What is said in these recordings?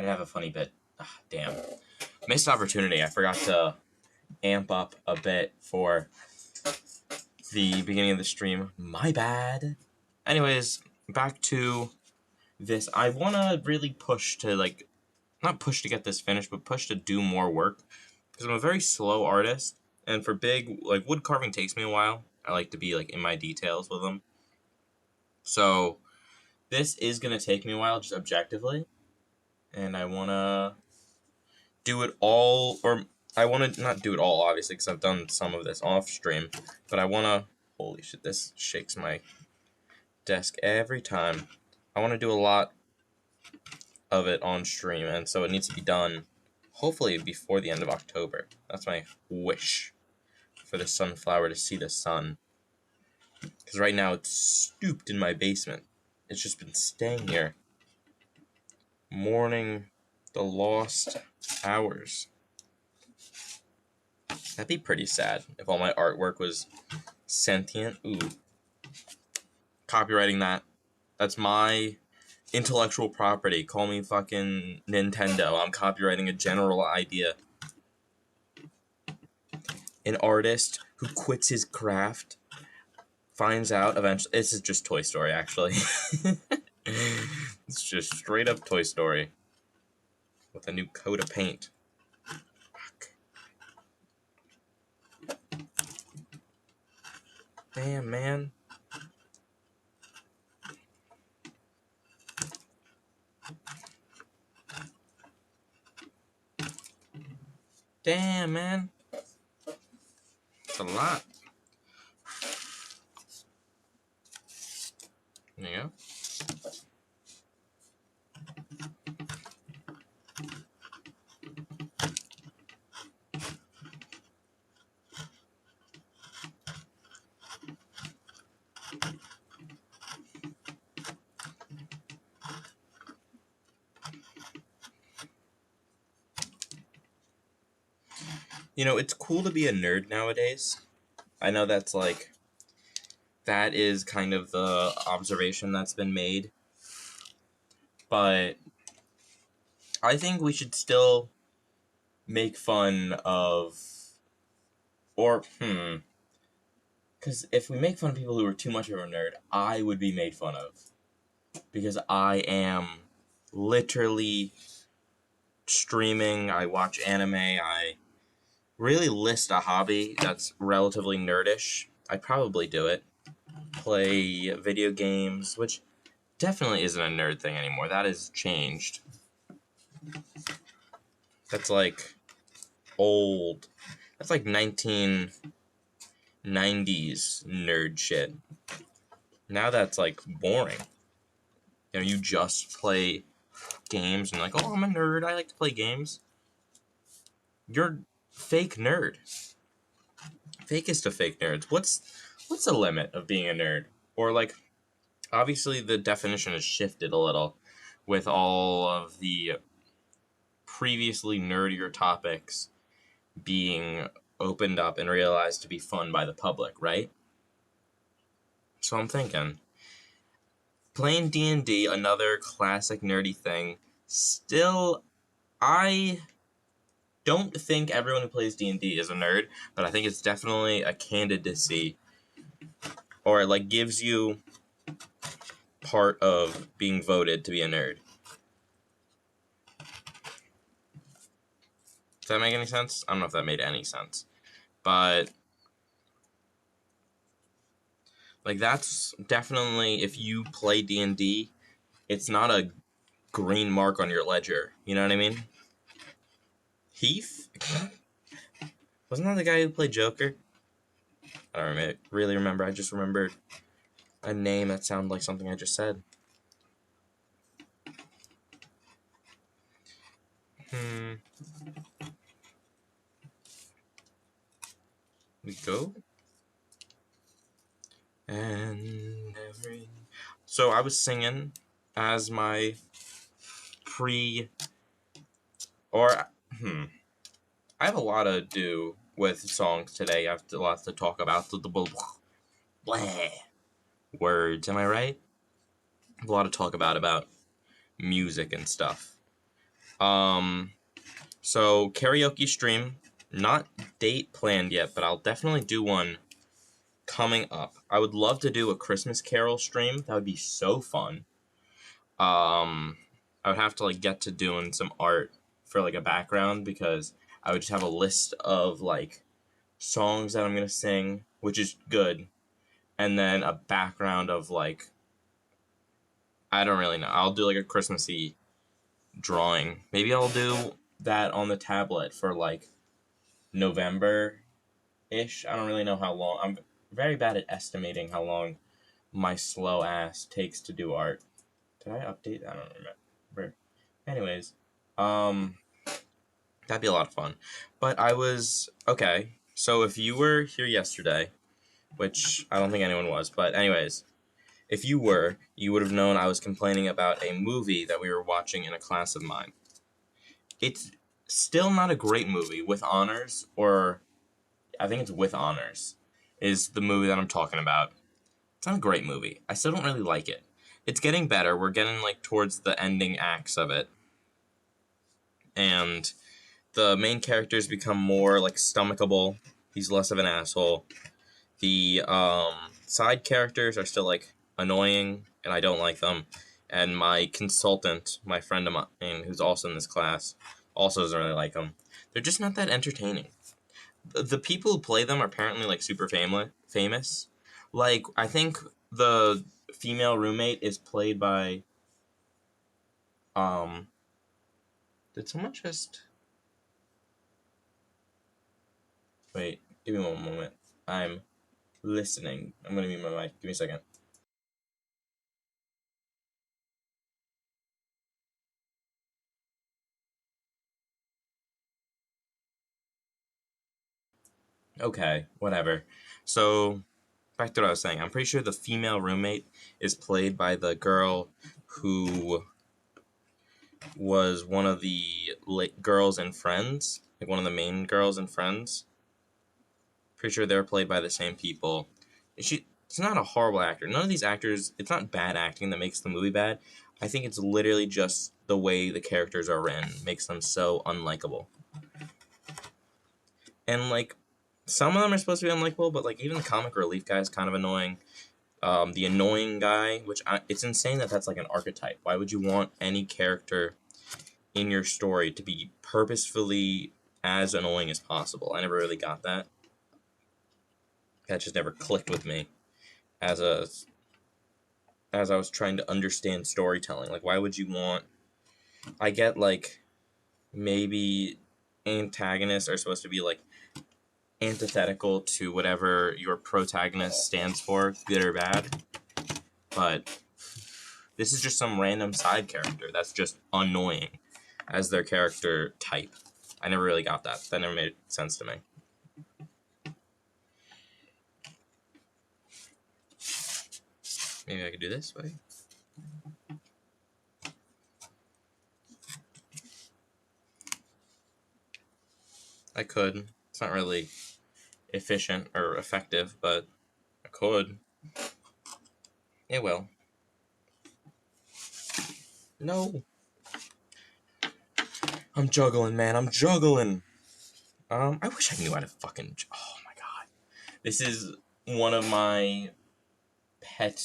did have a funny bit. Damn. Missed opportunity. I forgot to amp up a bit for the beginning of the stream. My bad. Anyways, back to this. I want to really push to, like, not push to get this finished, but push to do more work. Because I'm a very slow artist. And for big, like, wood carving takes me a while. I like to be, like, in my details with them. So, this is going to take me a while, just objectively. And I want to do it all, or I want to not do it all, obviously, because I've done some of this off stream. But I want to, holy shit, this shakes my desk every time. I want to do a lot of it on stream, and so it needs to be done, hopefully, before the end of October. That's my wish, for the sunflower to see the sun. Because right now it's stooped in my basement. It's just been staying here, mourning the lost hours. That'd be pretty sad if all my artwork was sentient. Ooh. Copywriting that. That's my intellectual property. Call me fucking Nintendo. I'm copywriting a general idea. An artist who quits his craft finds out eventually. This is just Toy Story, actually. It's just straight up Toy Story with a new coat of paint. Fuck. Damn, man. Damn, man. It's a lot. There you go. You know, it's cool to be a nerd nowadays. I know that's like, that is kind of the observation that's been made. But I think we should still make fun of, or, because if we make fun of people who are too much of a nerd, I would be made fun of. Because I am literally streaming, I watch anime, I really list a hobby that's relatively nerdish. I'd probably do it. Play video games, which definitely isn't a nerd thing anymore. That has changed. That's like old. That's like 1990s nerd shit. Now that's like boring. You know, you just play games and like, oh, I'm a nerd, I like to play games. You're fake nerd. Fakest of fake nerds. What's the limit of being a nerd? Or like, obviously the definition has shifted a little with all of the previously nerdier topics being opened up and realized to be fun by the public, right? So I'm thinking, playing D&D, another classic nerdy thing, still, I don't think everyone who plays D&D is a nerd, but I think it's definitely a candidacy, or it like gives you part of being voted to be a nerd. Does that make any sense? I don't know if that made any sense, but like that's definitely, if you play D&D, it's not a green mark on your ledger. You know what I mean? Heath? Wasn't that the guy who played Joker? I don't really remember. I just remembered a name that sounded like something I just said. We go. And so I was singing as my I have a lot to do with songs today. I have a lot to talk about. The blah words, am I right? I have a lot to talk about music and stuff. So karaoke stream, not date planned yet, but I'll definitely do one coming up. I would love to do a Christmas Carol stream. That would be so fun. I would have to like get to doing some art for like a background because I would just have a list of like songs that I'm gonna sing, which is good, and then a background of like I don't really know. I'll do like a Christmassy drawing. Maybe I'll do that on the tablet for like November ish. I don't really know how long. I'm very bad at estimating how long my slow ass takes to do art. Did I update? I don't remember. Anyways, um, that'd be a lot of fun. But I was okay. So if you were here yesterday, which I don't think anyone was, but anyways, if you were, you would have known I was complaining about a movie that we were watching in a class of mine. It's still not a great movie. With Honors, or I think it's With Honors, is the movie that I'm talking about. It's not a great movie. I still don't really like it. It's getting better. We're getting like towards the ending acts of it. And the main characters become more like stomachable. He's less of an asshole. The side characters are still like annoying, and I don't like them. And my consultant, my friend of mine, who's also in this class, also doesn't really like them. They're just not that entertaining. The people who play them are apparently like super famous. Like I think the female roommate is played by um. Did someone just wait? Give me one moment. I'm listening. I'm gonna mute my mic. Give me a second. Okay, whatever. So back to what I was saying. I'm pretty sure the female roommate is played by the girl who was one of the girls in Friends, like one of the main girls in Friends. Pretty sure they're played by the same people. It's not a horrible actor. None of these actors. It's not bad acting that makes the movie bad. I think it's literally just the way the characters are written makes them so unlikable. And like some of them are supposed to be unlikable, but like even the comic relief guy is kind of annoying. The annoying guy, it's insane that that's like an archetype. Why would you want any character in your story to be purposefully as annoying as possible? I never really got that. That just never clicked with me as I was trying to understand storytelling. Like, why would you want? I get like maybe antagonists are supposed to be like antithetical to whatever your protagonist stands for, good or bad. But this is just some random side character that's just annoying as their character type. I never really got that. That never made sense to me. Maybe I could do this way. I could. It's not really efficient or effective, but I could. It will. No. I'm juggling, man. I'm juggling. I wish I knew how to fucking. Oh my god. This is one of my pet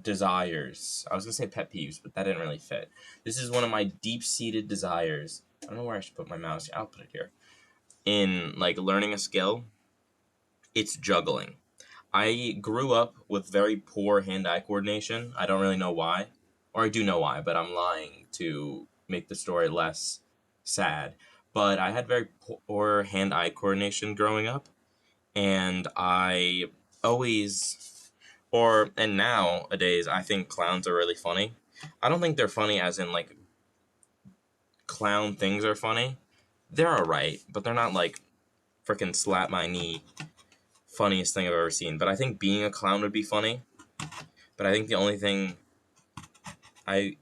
desires. I was gonna say pet peeves, but that didn't really fit. This is one of my deep-seated desires. I don't know where I should put my mouse. I'll put it here. In like learning a skill, it's juggling. I grew up with very poor hand-eye coordination. I don't really know why, or I do know why, but I'm lying to make the story less sad. But I had very poor hand-eye coordination growing up, and I always, and nowadays, I think clowns are really funny. I don't think they're funny as in like clown things are funny. They're alright, but they're not like freaking slap my knee funniest thing I've ever seen. But I think being a clown would be funny. But I think the only thing I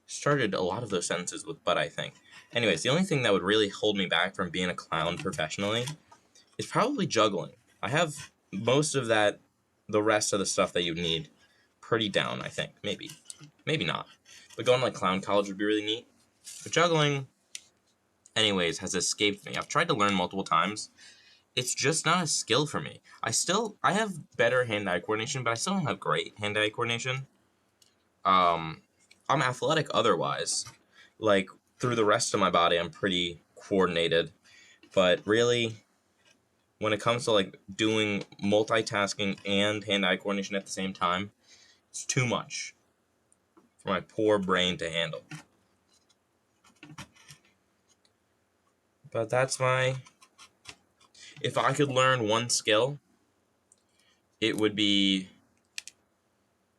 started a lot of those sentences with but I think. Anyways, the only thing that would really hold me back from being a clown professionally is probably juggling. I have most of that, the rest of the stuff that you need pretty down, I think. Maybe. Maybe not. But going to like clown college would be really neat. But juggling, anyways, has escaped me. I've tried to learn multiple times. It's just not a skill for me. I have better hand-eye coordination, but I still don't have great hand-eye coordination. I'm athletic otherwise. Like, through the rest of my body, I'm pretty coordinated. But really, when it comes to, like, doing multitasking and hand-eye coordination at the same time, it's too much for my poor brain to handle. But that's my... If I could learn one skill, it would be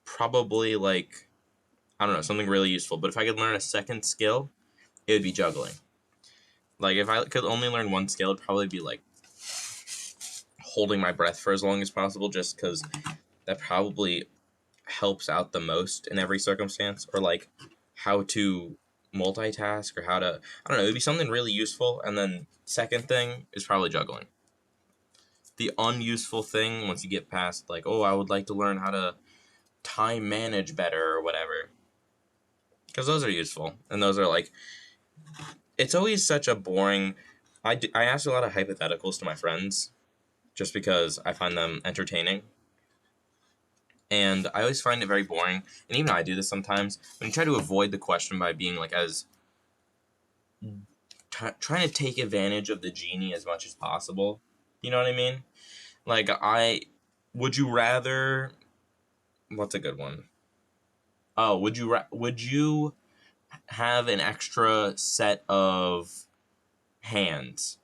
probably, like, I don't know, something really useful. But if I could learn a second skill, it would be juggling. Like, if I could only learn one skill, it'd probably be, like, holding my breath for as long as possible, just because that probably helps out the most in every circumstance. Or, like, how to multitask, or how to, I don't know, it'd be something really useful. And then second thing is probably juggling. The unuseful thing, once you get past, like, oh, I would like to learn how to time manage better or whatever, because those are useful, and those are, like, it's always such a boring... I ask a lot of hypotheticals to my friends just because I find them entertaining, and I always find it very boring, and even I do this sometimes, when you try to avoid the question by being, like, as trying to take advantage of the genie as much as possible. You know what I mean? Like, would you rather... What's a good one? Oh, would you have an extra set of hands?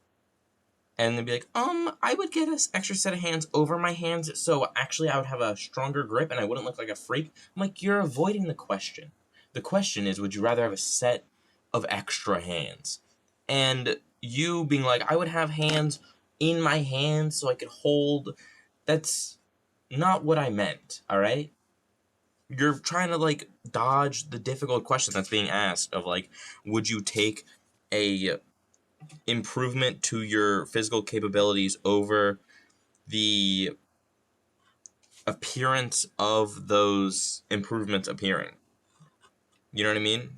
And they'd be like, I would get an extra set of hands over my hands, so actually I would have a stronger grip and I wouldn't look like a freak. I'm like, you're avoiding the question. The question is, would you rather have a set of extra hands? And you being like, I would have hands in my hands so I could hold... That's not what I meant, alright? You're trying to, like, dodge the difficult question that's being asked of, like, would you take a improvement to your physical capabilities over the appearance of those improvements appearing? You know what I mean?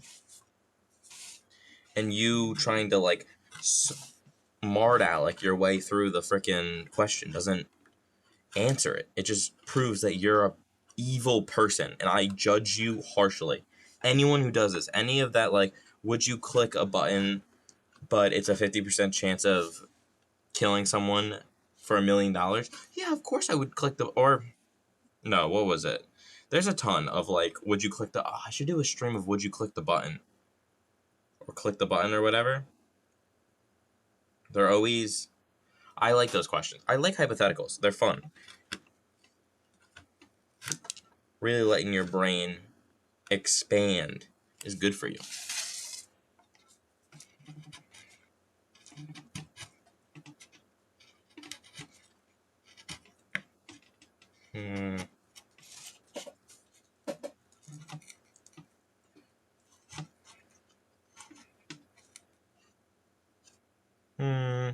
And you trying to, like, smart aleck your way through the frickin' question doesn't answer it. It just proves that you're a evil person, and I judge you harshly. Anyone who does this, any of that, like, would you click a button, but it's a 50% chance of killing someone for $1 million? Yeah, of course I would click the... Or, no, what was it? There's a ton of, like, would you click the... Oh, I should do a stream of would you click the button. Or click the button or whatever. They're always... I like those questions. I like hypotheticals. They're fun. Really letting your brain expand is good for you. Hmm. Hmm.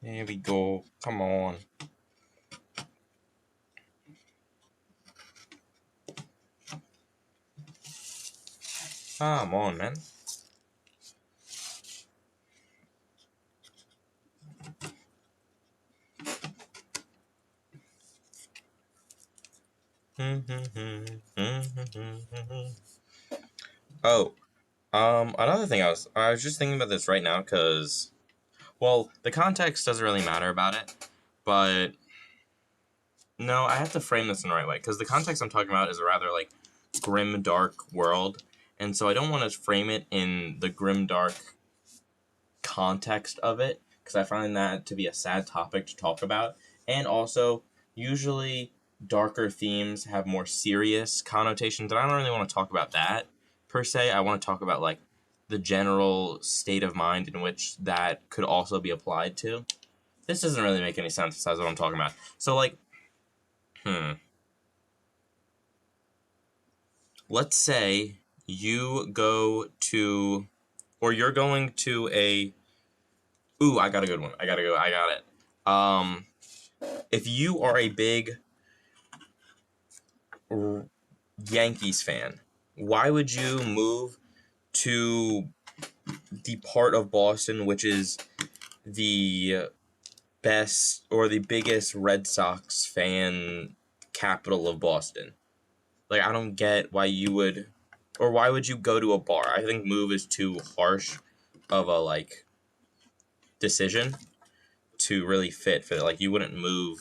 There we go. Come on. Come on, man. Oh, another thing I was just thinking about this right now because, well, the context doesn't really matter about it, but no, I have to frame this in the right way because the context I'm talking about is a rather, like, grim, dark world, and so I don't want to frame it in the grim, dark context of it because I find that to be a sad topic to talk about, and also usually darker themes have more serious connotations, and I don't really want to talk about that per se. I want to talk about, like, the general state of mind in which that could also be applied to. This doesn't really make any sense besides what I'm talking about. So, like, let's say you go to, or you're going to a Ooh, I got a good one. I got it. If you are a big Yankees fan, why would you move to the part of Boston which is the best or the biggest Red Sox fan capital of Boston? Like, I don't get why you would, or why would you go to a bar? I think move is too harsh of a, like, decision to really fit for it. Like, you wouldn't move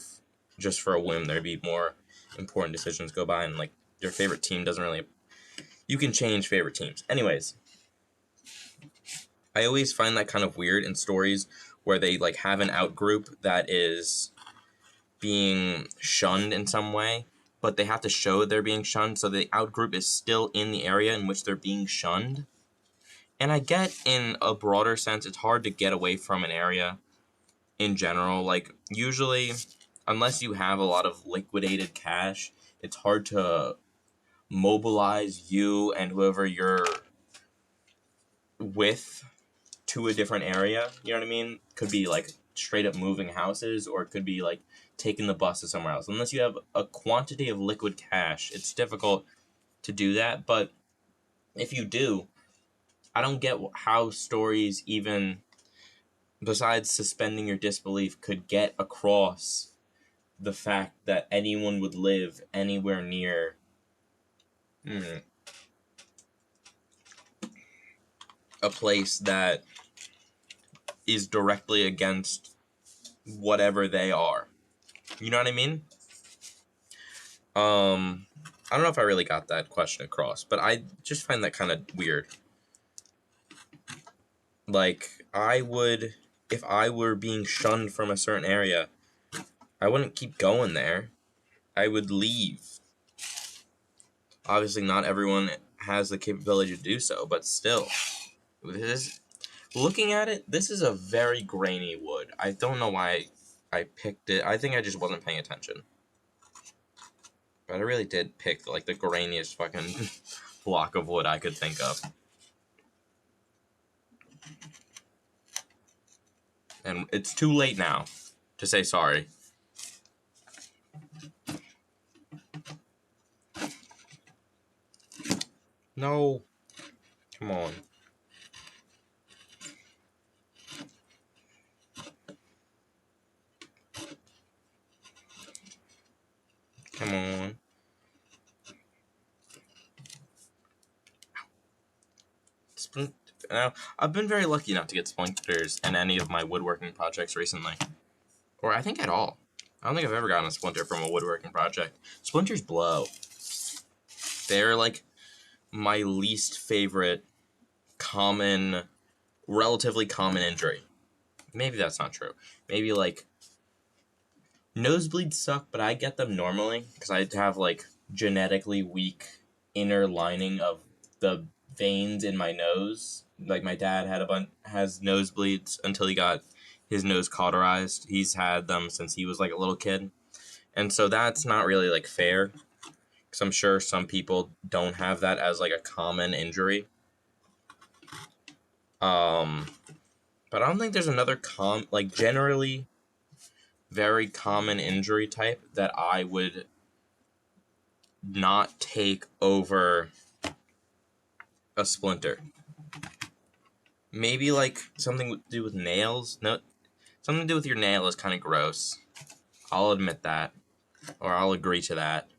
just for a whim. There'd be more important decisions go by, and, like, your favorite team doesn't really, you can change favorite teams. Anyways, I always find that kind of weird in stories where they, like, have an out group that is being shunned in some way, but they have to show they're being shunned, so the out group is still in the area in which they're being shunned. And I get, in a broader sense, it's hard to get away from an area in general. Like, usually, unless you have a lot of liquidated cash, it's hard to mobilize you and whoever you're with to a different area. You know what I mean? Could be, like, straight up moving houses, or it could be, like, taking the bus to somewhere else. Unless you have a quantity of liquid cash, it's difficult to do that. But if you do, I don't get how stories, even besides suspending your disbelief, could get across the fact that anyone would live anywhere near a place that is directly against whatever they are. You know what I mean? I don't know if I really got that question across, but I just find that kind of weird. Like, if I were being shunned from a certain area, I wouldn't keep going there. I would leave. Obviously, not everyone has the capability to do so, but still, looking at it, this is a very grainy wood. I don't know why I picked it. I think I just wasn't paying attention. But I really did pick, like, the grainiest fucking block of wood I could think of. And it's too late now to say sorry. No. Come on. Come on. Now, I've been very lucky not to get splinters in any of my woodworking projects recently. Or I think at all. I don't think I've ever gotten a splinter from a woodworking project. Splinters blow. They're, like, my least favorite relatively common injury. Maybe that's not true. Maybe, like, nosebleeds suck, but I get them normally because I have, like, genetically weak inner lining of the veins in my nose. Like, my dad has nosebleeds until he got his nose cauterized. He's had them since he was, like, a little kid. And so that's not really, like, fair, because I'm sure some people don't have that as, like, a common injury. But I don't think there's another generally very common injury type that I would not take over a splinter. Maybe, like, something to do with nails. No, something to do with your nail is kind of gross. I'll admit that, or I'll agree to that.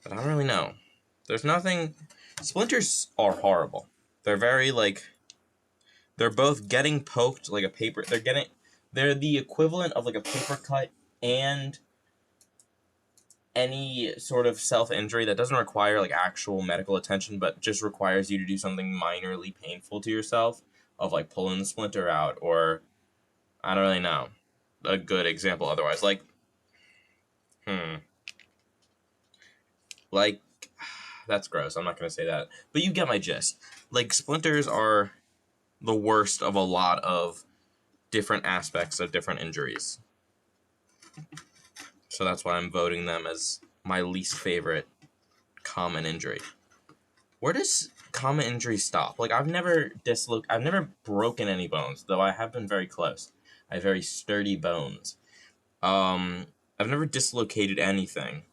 But I don't really know. There's nothing. Splinters are horrible. They're very, like, they're both getting poked like a paper. They're the equivalent of, like, a paper cut and any sort of self-injury that doesn't require, like, actual medical attention, but just requires you to do something minorly painful to yourself, of, like, pulling the splinter out, or I don't really know a good example otherwise. Like, like, that's gross. I'm not going to say that. But you get my gist. Like, splinters are the worst of a lot of different aspects of different injuries. So that's why I'm voting them as my least favorite common injury. Where does common injuries stop. Like, I've never broken any bones, though I have been very close. I have very sturdy bones. I've never dislocated anything.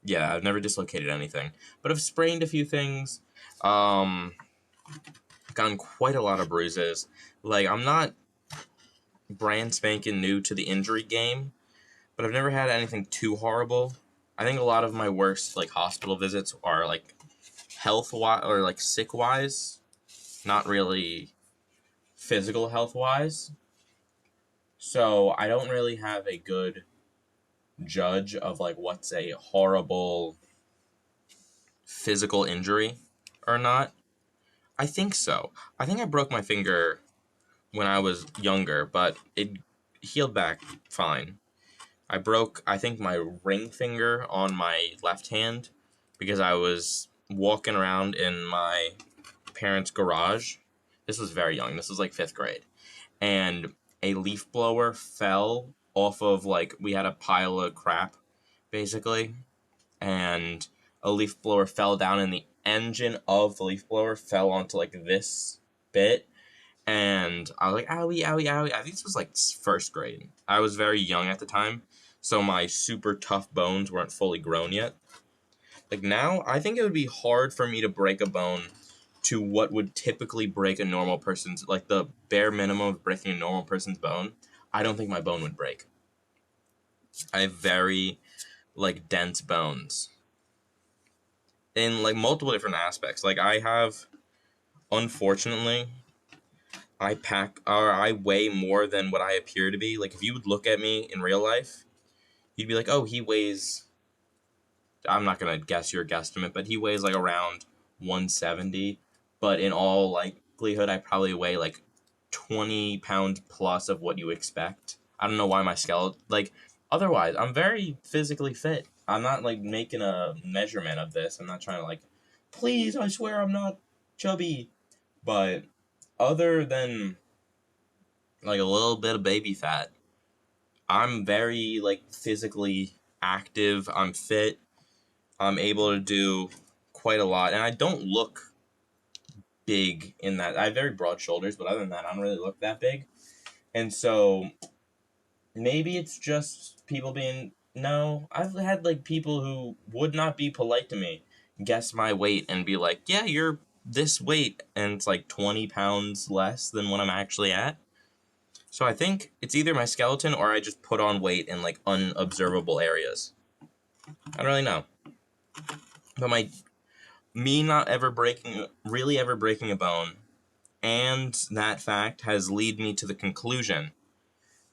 Yeah, I've never dislocated anything. But I've sprained a few things. Gotten quite a lot of bruises. Like, I'm not brand spanking new to the injury game, but I've never had anything too horrible. I think a lot of my worst, like, hospital visits are, like, health-wise, or, like, sick-wise. Not really physical health-wise. So, I don't really have a good judge of, like, what's a horrible physical injury or not. I think so. I think I broke my finger when I was younger, but it healed back fine. I broke, I think, my ring finger on my left hand because I was walking around in my parents' garage. This was very young. This was like 5th grade. And a leaf blower fell off of, like, we had a pile of crap, basically. And a leaf blower fell down, and the engine of the leaf blower fell onto, like, this bit. And I was like, owie, owie, owie. I think this was, like, 1st grade. I was very young at the time, so my super tough bones weren't fully grown yet. Like, now, I think it would be hard for me to break a bone to what would typically break a normal person's, like, the bare minimum of breaking a normal person's bone. I don't think my bone would break. I have very, like, dense bones in, like, multiple different aspects. Like, I have, unfortunately, I weigh more than what I appear to be. Like, if you would look at me in real life, you'd be like, oh, he weighs, I'm not going to guess your guesstimate, but he weighs, like, around 170. But in all likelihood, I probably weigh, like, 20 pounds plus of what you expect. I don't know why my skeleton, like, otherwise, I'm very physically fit. I'm not, like, making a measurement of this. I'm not trying to, like, please, I swear I'm not chubby. But other than, like, a little bit of baby fat, I'm very, like, physically active. I'm fit. I'm able to do quite a lot. And I don't look big in that. I have very broad shoulders, but other than that, I don't really look that big. And so maybe it's just people being, no, I've had, like, people who would not be polite to me guess my weight and be like, yeah, you're this weight, and it's like 20 pounds less than what I'm actually at. So I think it's either my skeleton or I just put on weight in, like, unobservable areas. I don't really know. But me not really ever breaking a bone, and that fact has led me to the conclusion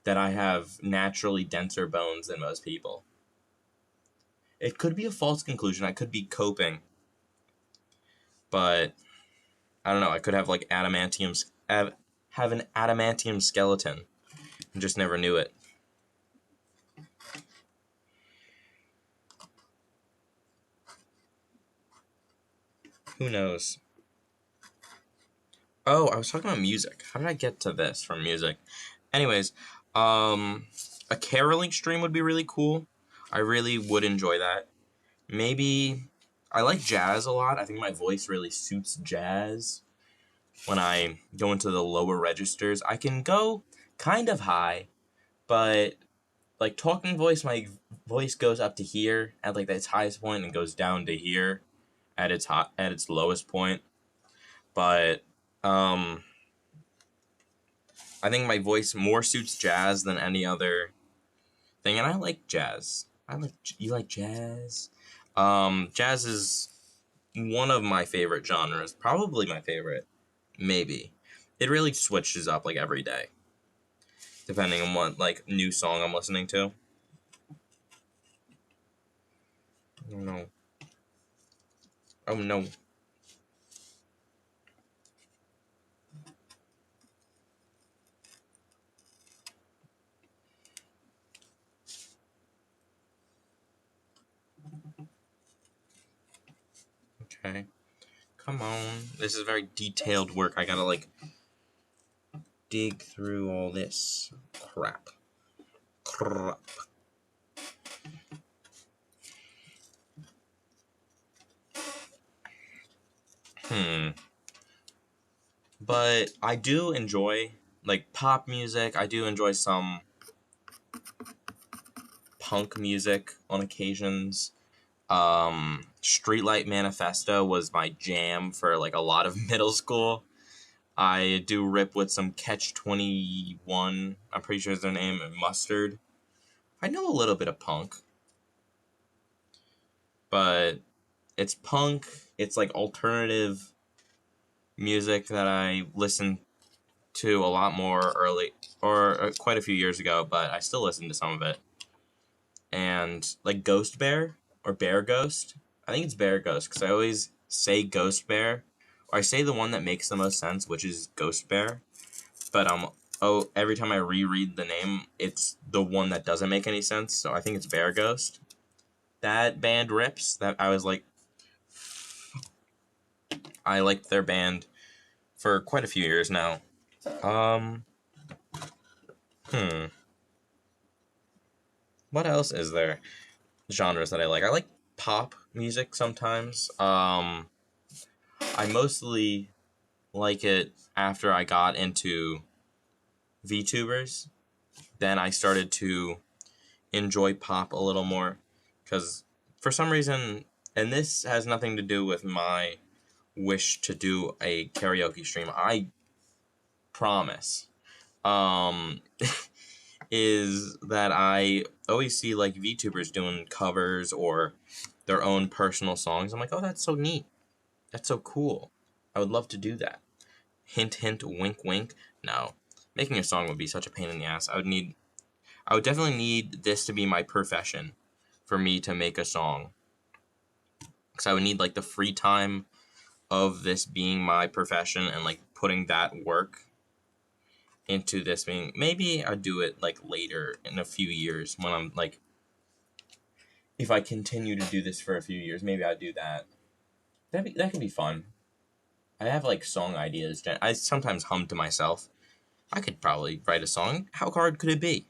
that I have naturally denser bones than most people. It could be a false conclusion. I could be coping. But I don't know. I could have, like, have an adamantium skeleton and just never knew it. Who knows? Oh, I was talking about music. How did I get to this from music? Anyways, a caroling stream would be really cool. I really would enjoy that. Maybe, I like jazz a lot. I think my voice really suits jazz. When I go into the lower registers, I can go kind of high, but, like, talking voice, my voice goes up to here at, like, its highest point and goes down to here at its lowest point. But I think my voice more suits jazz than any other thing, and I like jazz. You like jazz? Jazz is one of my favorite genres, probably my favorite, maybe. It really switches up, like, every day, depending on what, like, new song I'm listening to. Oh no. Oh no. Okay. Come on. This is very detailed work. I gotta, like, dig through all this crap. But I do enjoy, like, pop music. I do enjoy some punk music on occasions. Streetlight Manifesto was my jam for, like, a lot of middle school. I do rip with some Catch 21. I'm pretty sure is their name, and Mustard. I know a little bit of punk. But it's punk. It's, like, alternative music that I listen to a lot more early, or quite a few years ago, but I still listen to some of it. And, like, Ghost Bear, or Bear Ghost. I think it's Bear Ghost, because I always say Ghost Bear, or I say the one that makes the most sense, which is Ghost Bear. But, every time I reread the name, it's the one that doesn't make any sense, so I think it's Bear Ghost. That band rips. That I was like, I liked their band for quite a few years now. What else is there? Genres that I like. I like pop music sometimes. I mostly like it after I got into VTubers. Then I started to enjoy pop a little more, because for some reason, and this has nothing to do with my wish to do a karaoke stream, I promise, is that I always see, like, VTubers doing covers or their own personal songs. I'm like, oh, that's so neat. That's so cool. I would love to do that. Hint, hint, wink, wink. No. Making a song would be such a pain in the ass. I would definitely need this to be my profession for me to make a song. Because I would need, like, the free time of this being my profession and, like, putting that work into this being. Maybe I'd do it, like, later in a few years when I'm, like, if I continue to do this for a few years, maybe I'd do that. That could be fun. I have, like, song ideas. I sometimes hum to myself. I could probably write a song. How hard could it be?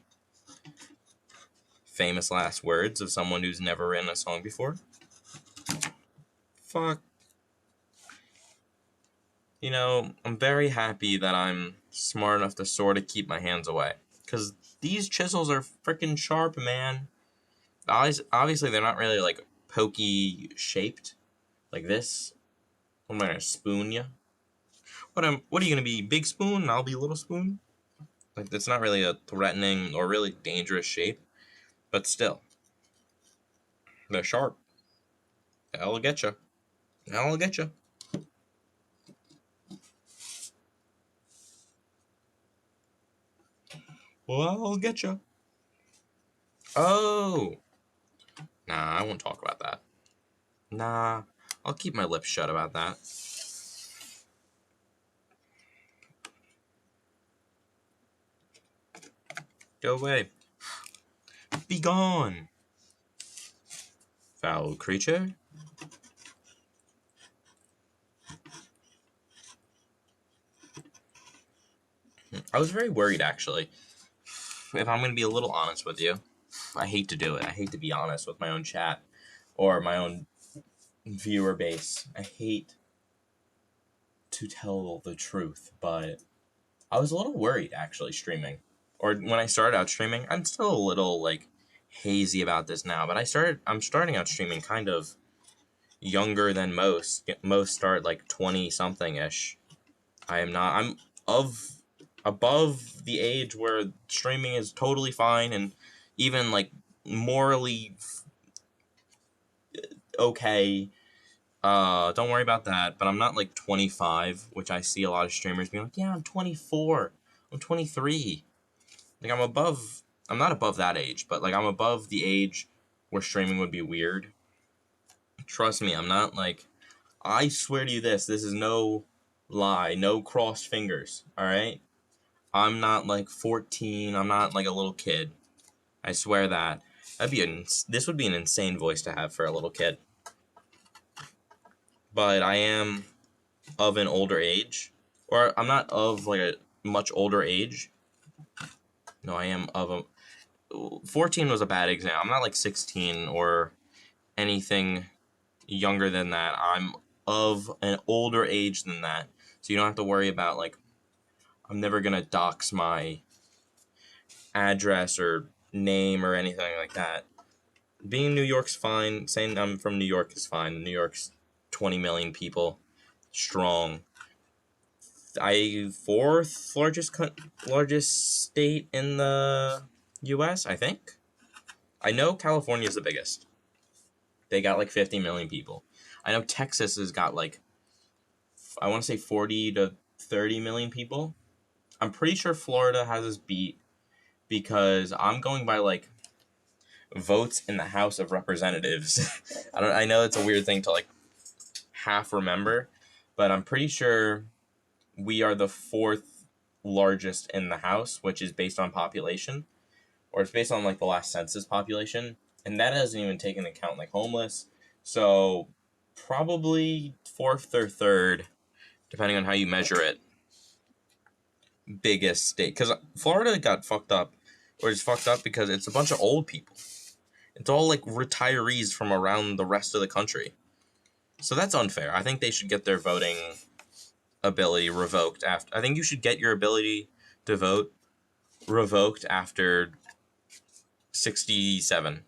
Famous last words of someone who's never written a song before. Fuck. You know, I'm very happy that I'm smart enough to sort of keep my hands away. Because these chisels are freaking sharp, man. Obviously, they're not really, like, pokey shaped. Like this. What am I gonna spoon ya? What are you gonna be, big spoon and I'll be little spoon? Like, that's not really a threatening or really dangerous shape. But still. They're sharp. That'll get you. That'll get you. Well, I'll get you. Oh! Nah, I won't talk about that. Nah, I'll keep my lips shut about that. Go away. Be gone! Foul creature. I was very worried, actually. If I'm going to be a little honest with you, I hate to do it. I hate to be honest with my own chat or my own viewer base. I hate to tell the truth, but I was a little worried, actually, streaming. Or when I started out streaming, I'm still a little, like, hazy about this now, but I'm starting out streaming kind of younger than most. Most start, like, 20-something-ish. I'm above the age where streaming is totally fine and even, like, morally okay. Don't worry about that. But I'm not, like, 25, which I see a lot of streamers being like, yeah, I'm 24. I'm 23. Like, I'm not above that age, but, like, I'm above the age where streaming would be weird. Trust me, I'm not, like, I swear to you this is no lie, no crossed fingers, alright? I'm not, like, 14, I'm not, like, a little kid. I swear that. This would be an insane voice to have for a little kid. But I am of an older age. Or, I'm not of, like, a much older age. No, I am of a... 14 was a bad example. I'm not, like, 16 or anything younger than that. I'm of an older age than that. So you don't have to worry about, like, I'm never going to dox my address or name or anything like that. Being in New York's fine. Saying I'm from New York is fine. New York's 20 million people strong. Fourth largest state in the U.S., I think. I know California's the biggest. They got like 50 million people. I know Texas has got like, I want to say 40 to 30 million people. I'm pretty sure Florida has us beat because I'm going by like votes in the House of Representatives. I know it's a weird thing to like half remember, but I'm pretty sure we are the fourth largest in the House, which is based on population, or it's based on like the last census population, and that hasn't even taken into account like homeless. So probably fourth or third, depending on how you measure it, biggest state. Because Florida got fucked up, or it's fucked up because it's a bunch of old people. It's all like retirees from around the rest of the country. So that's unfair. I think they should get their voting ability revoked after. I think you should get your ability to vote revoked after 67.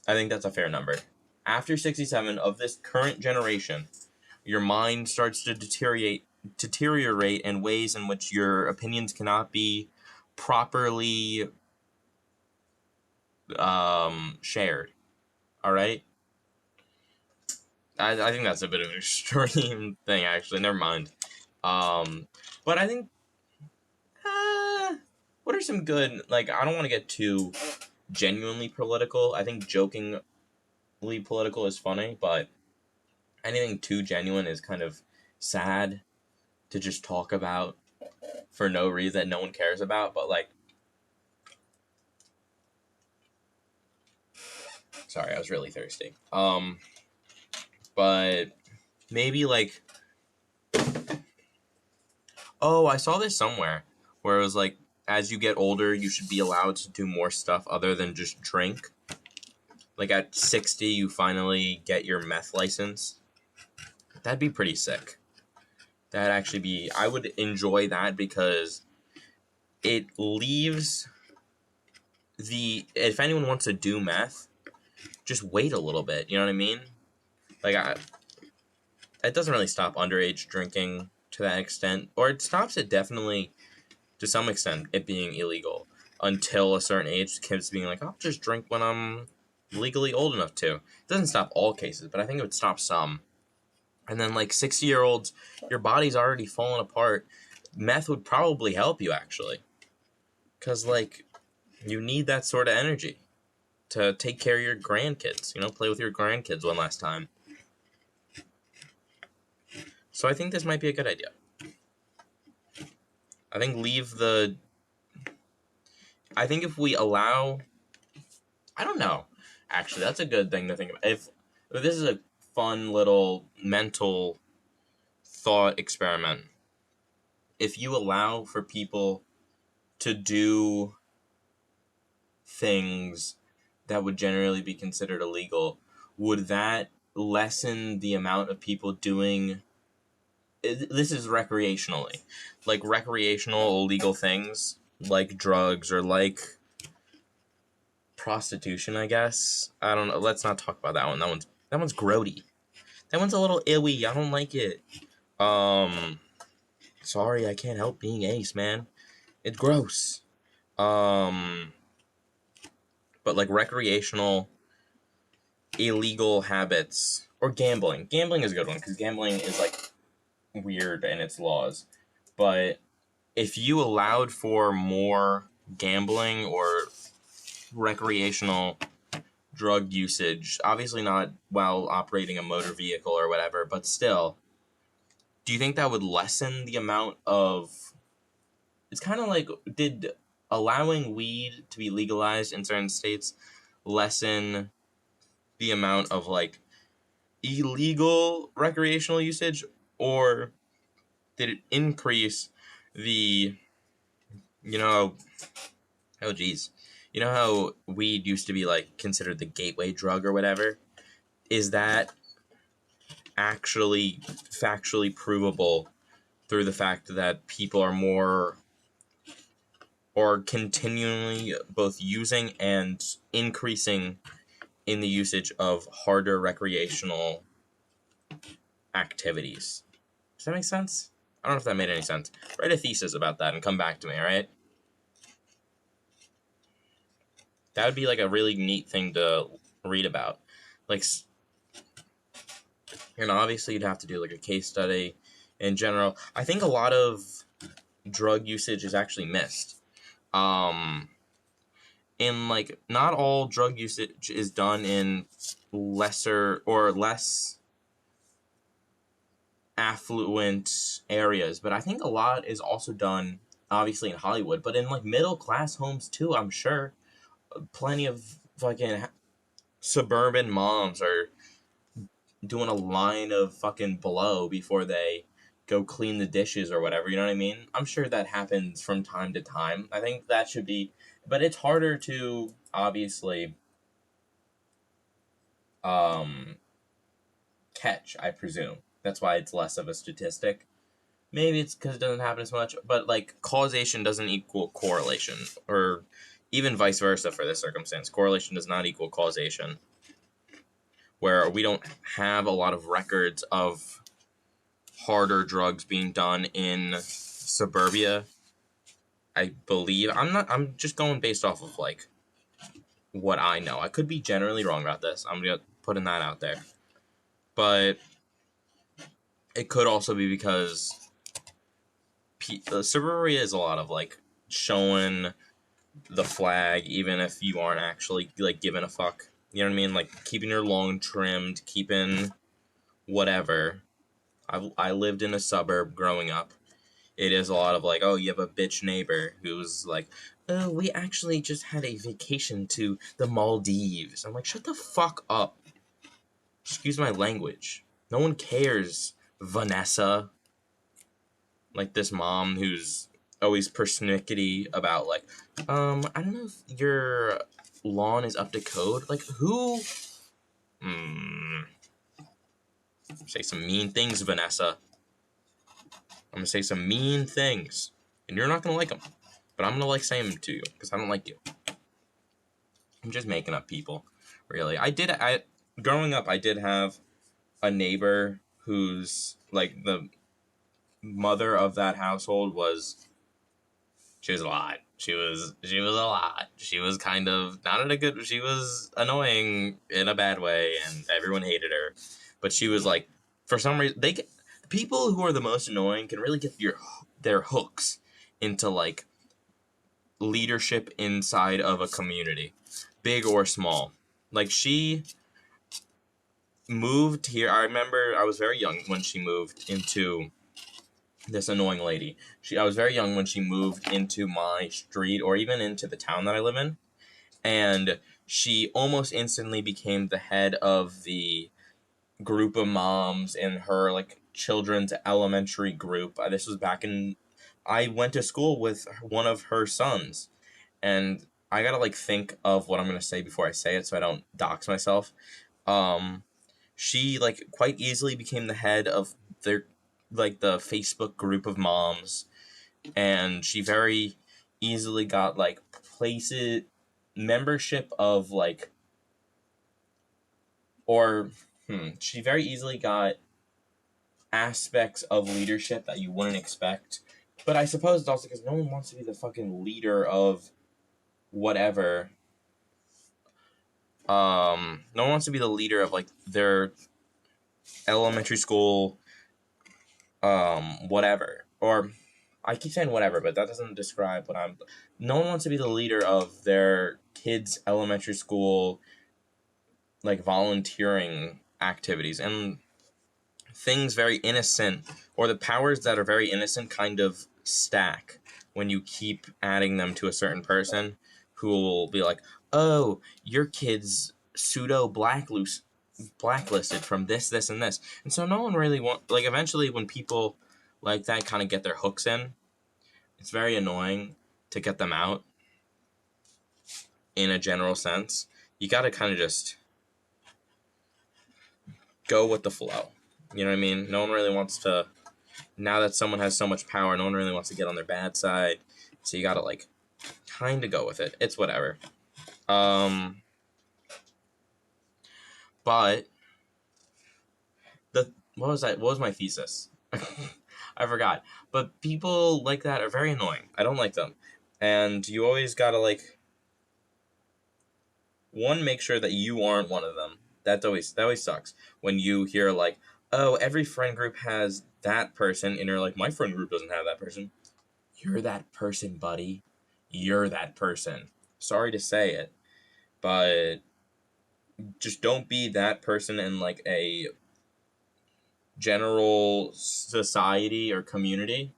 I think that's a fair number. After 67 of this current generation, your mind starts to deteriorate in ways in which your opinions cannot be properly shared. All right? I think that's a bit of an extreme thing, actually. Never mind. But I think, what are some good, like, I don't want to get too genuinely political. I think jokingly political is funny, but anything too genuine is kind of sad to just talk about for no reason that no one cares about. But like, sorry, I was really thirsty. But maybe like, oh, I saw this somewhere where it was like, as you get older, you should be allowed to do more stuff other than just drink. Like at 60, you finally get your meth license. That'd be pretty sick. That'd actually be, I would enjoy that because it leaves if anyone wants to do meth, just wait a little bit. You know what I mean? Like, it doesn't really stop underage drinking to that extent, or it stops it definitely to some extent, it being illegal until a certain age. Kids being like, I'll just drink when I'm legally old enough to. It doesn't stop all cases, but I think it would stop some. And then like 60-year-olds, your body's already falling apart. Meth would probably help you actually, because like you need that sort of energy to take care of your grandkids, play with your grandkids one last time. So I think this might be a good idea. I think I think if we allow, I don't know, actually, that's a good thing to think about. If this is a fun little mental thought experiment, if you allow for people to do things that would generally be considered illegal, would that lessen the amount of people doing, this is recreationally, like recreational illegal things like drugs or like prostitution, I guess. I don't know. Let's not talk about that one. That one's grody. That one's a little iwy. I don't like it. Sorry, I can't help being ace, man. It's gross. But like recreational illegal habits or gambling. Gambling is a good one because gambling is like weird in its laws. But if you allowed for more gambling or recreational drug usage, obviously not while operating a motor vehicle or whatever, but still, do you think that would lessen the amount of, it's kind of like, did allowing weed to be legalized in certain states lessen the amount of like illegal recreational usage, or did it increase the, you know, oh geez, you know how weed used to be like considered the gateway drug or whatever? Is that actually factually provable through the fact that people are more or continually both using and increasing in the usage of harder recreational activities. Does that make sense? I don't know if that made any sense. Write a thesis about that and come back to me, alright? That would be like a really neat thing to read about. Like, and obviously you'd have to do like a case study in general. I think a lot of drug usage is actually missed. In like, not all drug usage is done in lesser or less affluent areas, but I think a lot is also done obviously in Hollywood, but in like middle class homes too. I'm sure plenty of fucking suburban moms are doing a line of fucking blow before they go clean the dishes or whatever, you know what I mean? I'm sure that happens from time to time. I think that should be, but it's harder to obviously catch, I presume. That's why it's less of a statistic. Maybe it's because it doesn't happen as much, but like causation doesn't equal correlation, or even vice versa for this circumstance. Correlation does not equal causation, where we don't have a lot of records of harder drugs being done in suburbia. I believe I'm just going based off of like what I know. I could be generally wrong about this. I'm gonna putting that out there, but it could also be because suburbia is a lot of like showing the flag, even if you aren't actually like giving a fuck. You know what I mean? Like keeping your lawn trimmed, keeping whatever. I lived in a suburb growing up. It is a lot of like, oh, you have a bitch neighbor who's like, oh, we actually just had a vacation to the Maldives. I'm like, shut the fuck up. Excuse my language. No one cares, Vanessa. Like this mom who's always persnickety about like, I don't know if your lawn is up to code. Like who? Say some mean things, Vanessa. I'm gonna say some mean things, and you're not gonna like them, but I'm gonna like saying them to you because I don't like you. I'm just making up people, really. Growing up, I did have a neighbor who's like the mother of that household was. She was a lot. She was a lot. She was kind of not in a good. She was annoying in a bad way, and everyone hated her. But she was like, for some reason, people who are the most annoying can really get their hooks into like leadership inside of a community, big or small. Like she moved here. I remember I was very young when she moved into this annoying lady. I was very young when she moved into my street or even into the town that I live in. And she almost instantly became the head of the group of moms in her like children's elementary group. This was back in I went to school with one of her sons. And I gotta like think of what I'm gonna say before I say it so I don't dox myself. She like quite easily became the head of their like the Facebook group of moms, and she very easily got like places membership of like or she very easily got aspects of leadership that you wouldn't expect. But I suppose it's also because no one wants to be the fucking leader of whatever. No one wants to be the leader of like their elementary school whatever. Or I keep saying whatever, but that doesn't describe what I'm. No one wants to be the leader of their kids' elementary school, like volunteering activities and things very innocent, or the powers that are very innocent kind of stack when you keep adding them to a certain person who will be like, oh, your kid's pseudo blacklisted from this, and this. And so no one really like eventually when people like that kind of get their hooks in, it's very annoying to get them out in a general sense. You got to kind of just go with the flow. You know what I mean? No one really wants to, now that someone has so much power, no one really wants to get on their bad side. So you gotta, like, kind of go with it. It's whatever. But what was my thesis? I forgot. But people like that are very annoying. I don't like them. And you always gotta, like, one, make sure that you aren't one of them. That always sucks. When you hear, like, oh, every friend group has that person, and you're like, my friend group doesn't have that person. You're that person, buddy. You're that person. Sorry to say it, but just don't be that person in, like, a general society or community,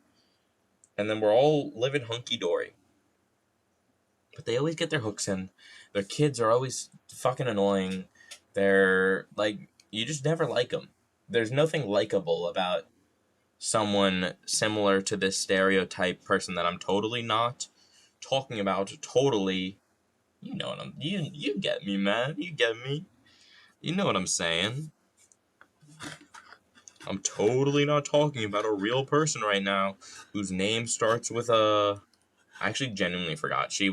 and then we're all living hunky-dory. But they always get their hooks in. Their kids are always fucking annoying. They're, like, you just never like them. There's nothing likable about someone similar to this stereotype person that I'm totally not talking about. Totally, you know what you get me, man. You get me. You know what I'm saying. I'm totally not talking about a real person right now whose name starts with a. I actually genuinely forgot. She,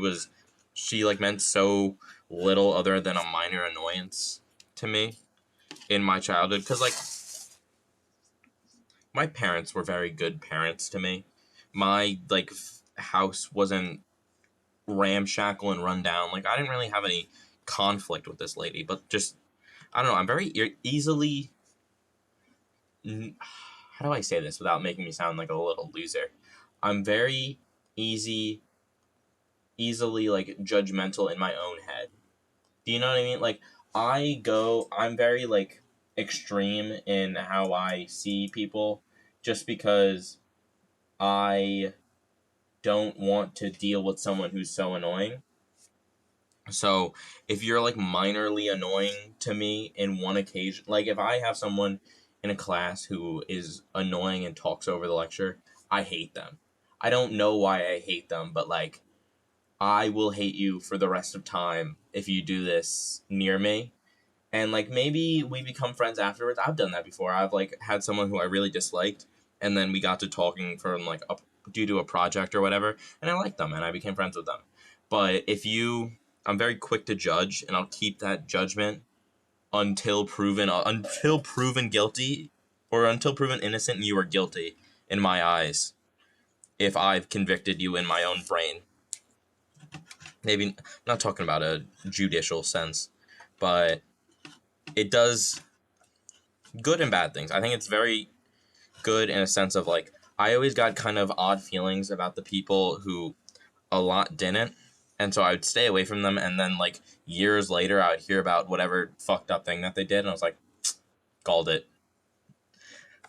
like, meant so little other than a minor annoyance to me in my childhood. Because, like, my parents were very good parents to me. My, like, house wasn't ramshackle and run down. Like, I didn't really have any conflict with this lady, but just, I don't know, I'm very easily. How do I say this without making me sound like a little loser? I'm very easily, like, judgmental in my own head. Do you know what I mean? Like, I'm very, like, extreme in how I see people just because I don't want to deal with someone who's so annoying. So, if you're, like, minorly annoying to me in one occasion, like, if I have someone in a class who is annoying and talks over the lecture, I hate them. I don't know why I hate them, but, like, I will hate you for the rest of time if you do this near me. And, like, maybe we become friends afterwards. I've done that before. I've, like, had someone who I really disliked, and then we got to talking from, like, due to a project or whatever, and I liked them, and I became friends with them. But I'm very quick to judge, and I'll keep that judgment until proven guilty, or until proven innocent and you are guilty in my eyes, if I've convicted you in my own brain. Maybe, I'm not talking about a judicial sense, but it does good and bad things. I think it's very good in a sense of, like, I always got kind of odd feelings about the people who a lot didn't, and so I would stay away from them, and then, like, years later I would hear about whatever fucked up thing that they did, and I was like, called it.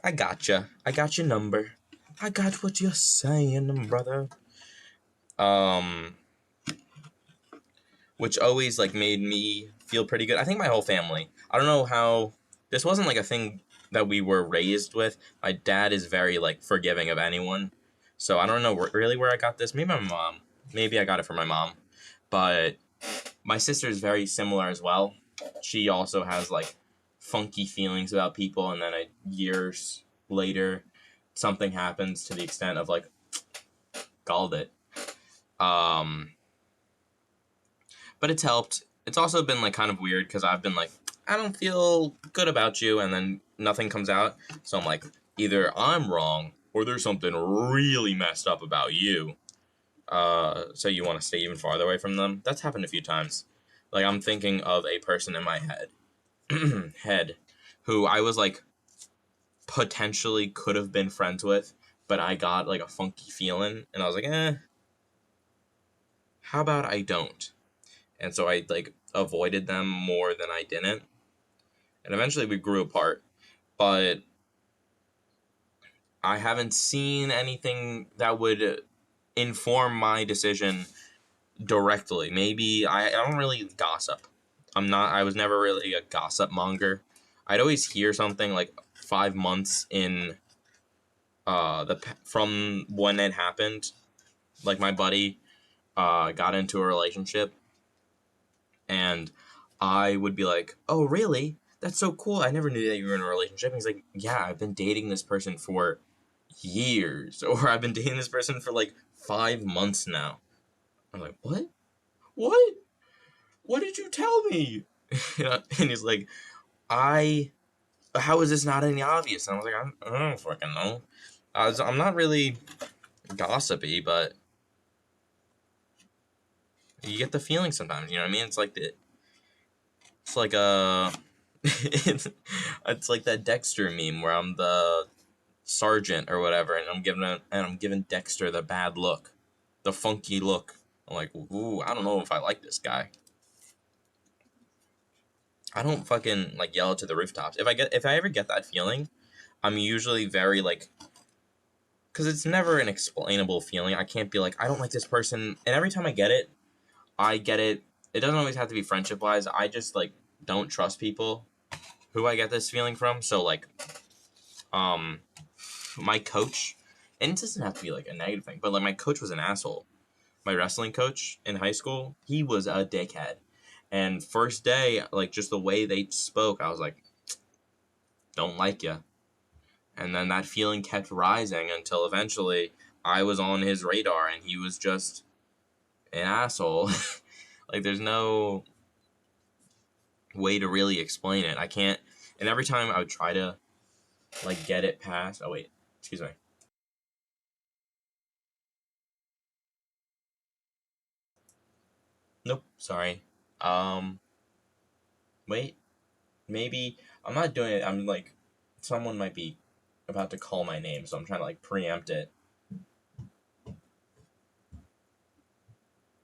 I gotcha. I got your number. I got what you're saying, brother. Which always, like, made me feel pretty good. I think my whole family. I don't know how. This wasn't, like, a thing that we were raised with. My dad is very, like, forgiving of anyone. So I don't know really where I got this. Maybe my mom. Maybe I got it from my mom. But my sister is very similar as well. She also has, like, funky feelings about people, and then years later, something happens to the extent of, like, called it. But it's helped. It's also been, like, kind of weird because I've been like, I don't feel good about you, and then nothing comes out. So I'm like, either I'm wrong or there's something really messed up about you. So you want to stay even farther away from them. That's happened a few times. Like, I'm thinking of a person in my head who I was, like, potentially could have been friends with, but I got, like, a funky feeling, and I was like, how about I don't? And so I, like, avoided them more than I didn't. And eventually we grew apart. But I haven't seen anything that would inform my decision directly. Maybe I don't really gossip. I was never really a gossip monger. I'd always hear something, like, 5 months in from when it happened. Like, my buddy got into a relationship, and I would be like, oh, really? that's so cool. I never knew that you were in a relationship. And he's like, yeah, I've been dating this person for years. Or I've been dating this person for like 5 months now. I'm like, what? What? What did you tell me? And he's like, how is this not any obvious? And I was like, I don't fucking know. I'm not really gossipy, but you get the feeling sometimes, you know what I mean? It's like a, it's like that Dexter meme where I'm the sergeant or whatever, and I'm giving Dexter the bad look, the funky look. I'm like, ooh, I don't know if I like this guy. I don't fucking like yell it to the rooftops. If I ever get that feeling, I'm usually very like, because it's never an explainable feeling. I can't be like, I don't like this person, and every time I get it, I get it. It doesn't always have to be friendship wise. I just like don't trust people who I get this feeling from. So like, um, my coach, and it doesn't have to be like a negative thing, but like my coach was an asshole. My wrestling coach in high school, he was a dickhead. And first day, like just the way they spoke, I was like, don't like you. And then that feeling kept rising until eventually I was on his radar and he was just an asshole. Like there's no way to really explain it. I can't. And every time I would try to like get it past. Oh wait, excuse me. Nope, sorry. Um, wait, maybe I'm not doing it. I'm like, someone might be about to call my name, so I'm trying to like preempt it.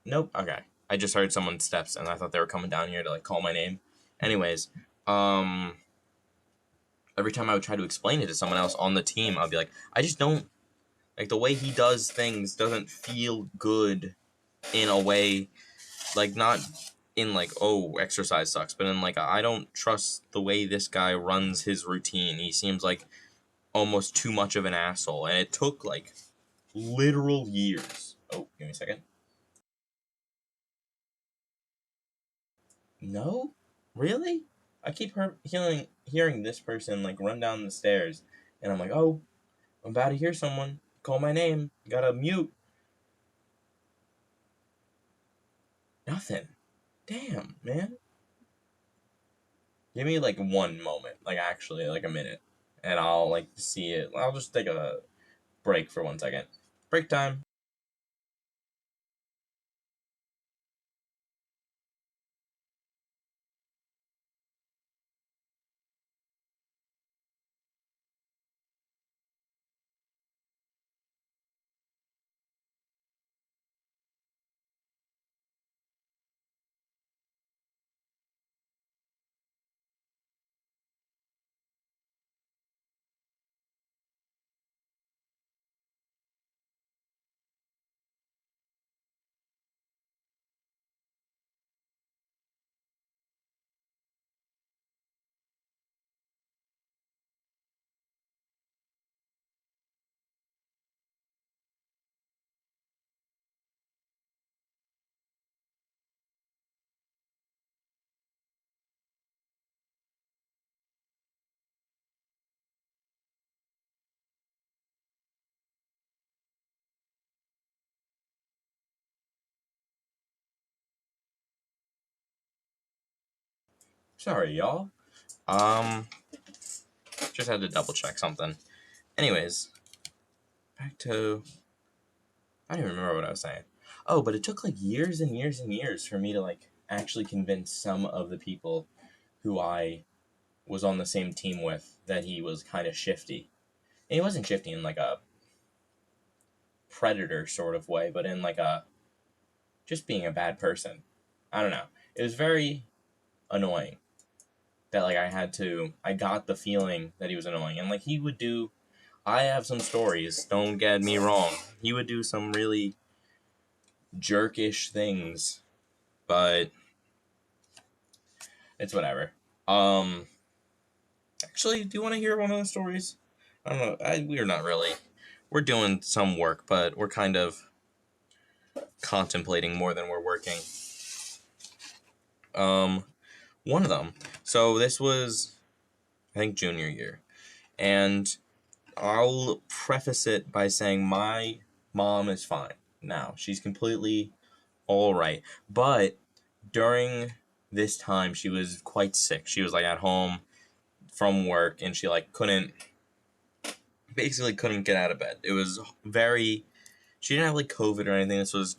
Nope. Okay. I just heard someone's steps, and I thought they were coming down here to like call my name. Anyways, um, every time I would try to explain it to someone else on the team, I'd be like, I just don't like the way he does things. Doesn't feel good in a way, like not in like, oh, exercise sucks, but in like, I don't trust the way this guy runs his routine. He seems like almost too much of an asshole, and it took like literal years. Oh, give me a second. No, really? I keep hearing this person like run down the stairs, and I'm like, oh, I'm about to hear someone call my name. Gotta mute. Nothing. Damn, man. Give me like one moment, like actually like a minute, and I'll like see it. I'll just take a break for 1 second. Break time. Sorry, y'all. Um, just had to double check something. Anyways, back to I don't even remember what I was saying. Oh, but it took like years and years and years for me to like actually convince some of the people who I was on the same team with that he was kind of shifty. And he wasn't shifty in like a predator sort of way, but in like a just being a bad person. I don't know. It was very annoying that like I got the feeling that he was annoying. And like he would do I have some stories, don't get me wrong. He would do some really jerkish things, but it's whatever. Um Actually, do you want to hear one of the stories? I don't know. We're not really. We're doing some work, but we're kind of contemplating more than we're working. Um, one of them. So this was, I think, junior year. And I'll preface it by saying my mom is fine now. She's completely all right. But during this time, she was quite sick. She was like at home from work, and she like basically couldn't get out of bed. It was very, she didn't have like COVID or anything. This was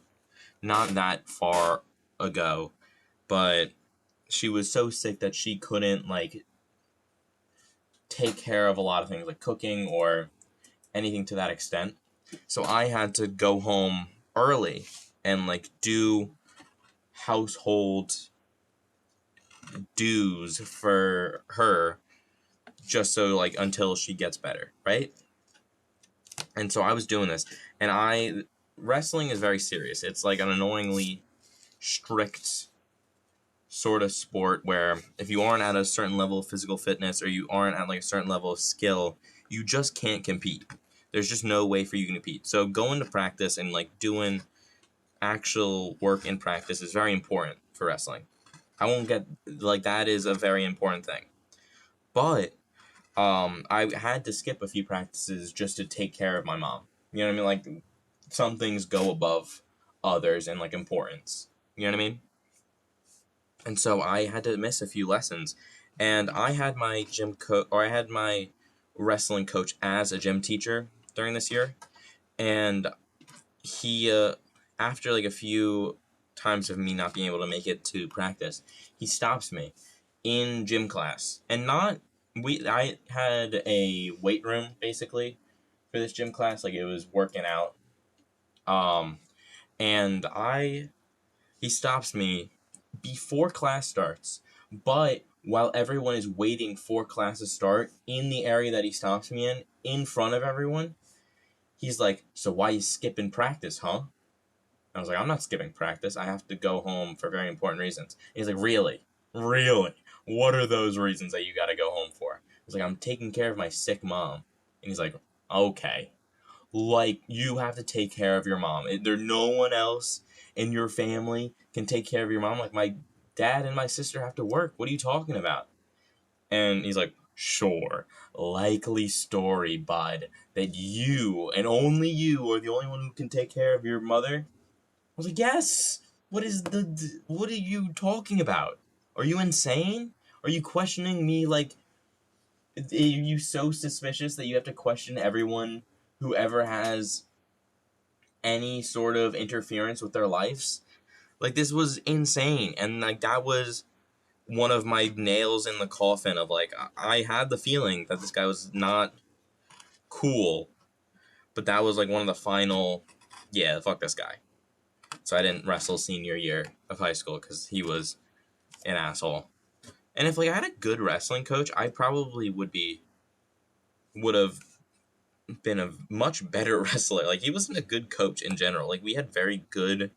not that far ago, but she was so sick that she couldn't like take care of a lot of things like cooking or anything to that extent. So I had to go home early and like do household dues for her just so like until she gets better, right? And so I was doing this, and wrestling is very serious. It's like an annoyingly strict sort of sport where if you aren't at a certain level of physical fitness or you aren't at like a certain level of skill, you just can't compete. There's just no way for you to compete. So going to practice and like doing actual work in practice is very important for wrestling. I won't get like that is a very important thing. But I had to skip a few practices just to take care of my mom. You know what I mean? Like some things go above others in like importance. You know what I mean? And so I had to miss a few lessons. And I had my I had my wrestling coach as a gym teacher during this year. And he, after like a few times of me not being able to make it to practice, he stops me in gym class. And I had a weight room basically for this gym class. Like it was working out. Um, and he stops me before class starts, but while everyone is waiting for class to start, in the area that he stops me in front of everyone, he's like, "So why you skipping practice, huh?" I was like, "I'm not skipping practice. I have to go home for very important reasons." And he's like, "Really? Really? What are those reasons that you gotta go home for?" I was like, "I'm taking care of my sick mom." And he's like, "Okay. Like, you have to take care of your mom. No one else in your family can take care of your mom. Like, my dad and my sister have to work. What are you talking about?" And he's like, "Sure. Likely story, bud, that you and only you are the only one who can take care of your mother." I was like, "Yes. What are you talking about? Are you insane? Are you questioning me? Like, are you so suspicious that you have to question everyone who ever has any sort of interference with their lives?" Like, this was insane. And like that was one of my nails in the coffin of like I had the feeling that this guy was not cool, but that was like one of the final, yeah, fuck this guy. So I didn't wrestle senior year of high school because he was an asshole. And if like I had a good wrestling coach, I probably would have been a much better wrestler. Like, he wasn't a good coach in general. Like, we had very good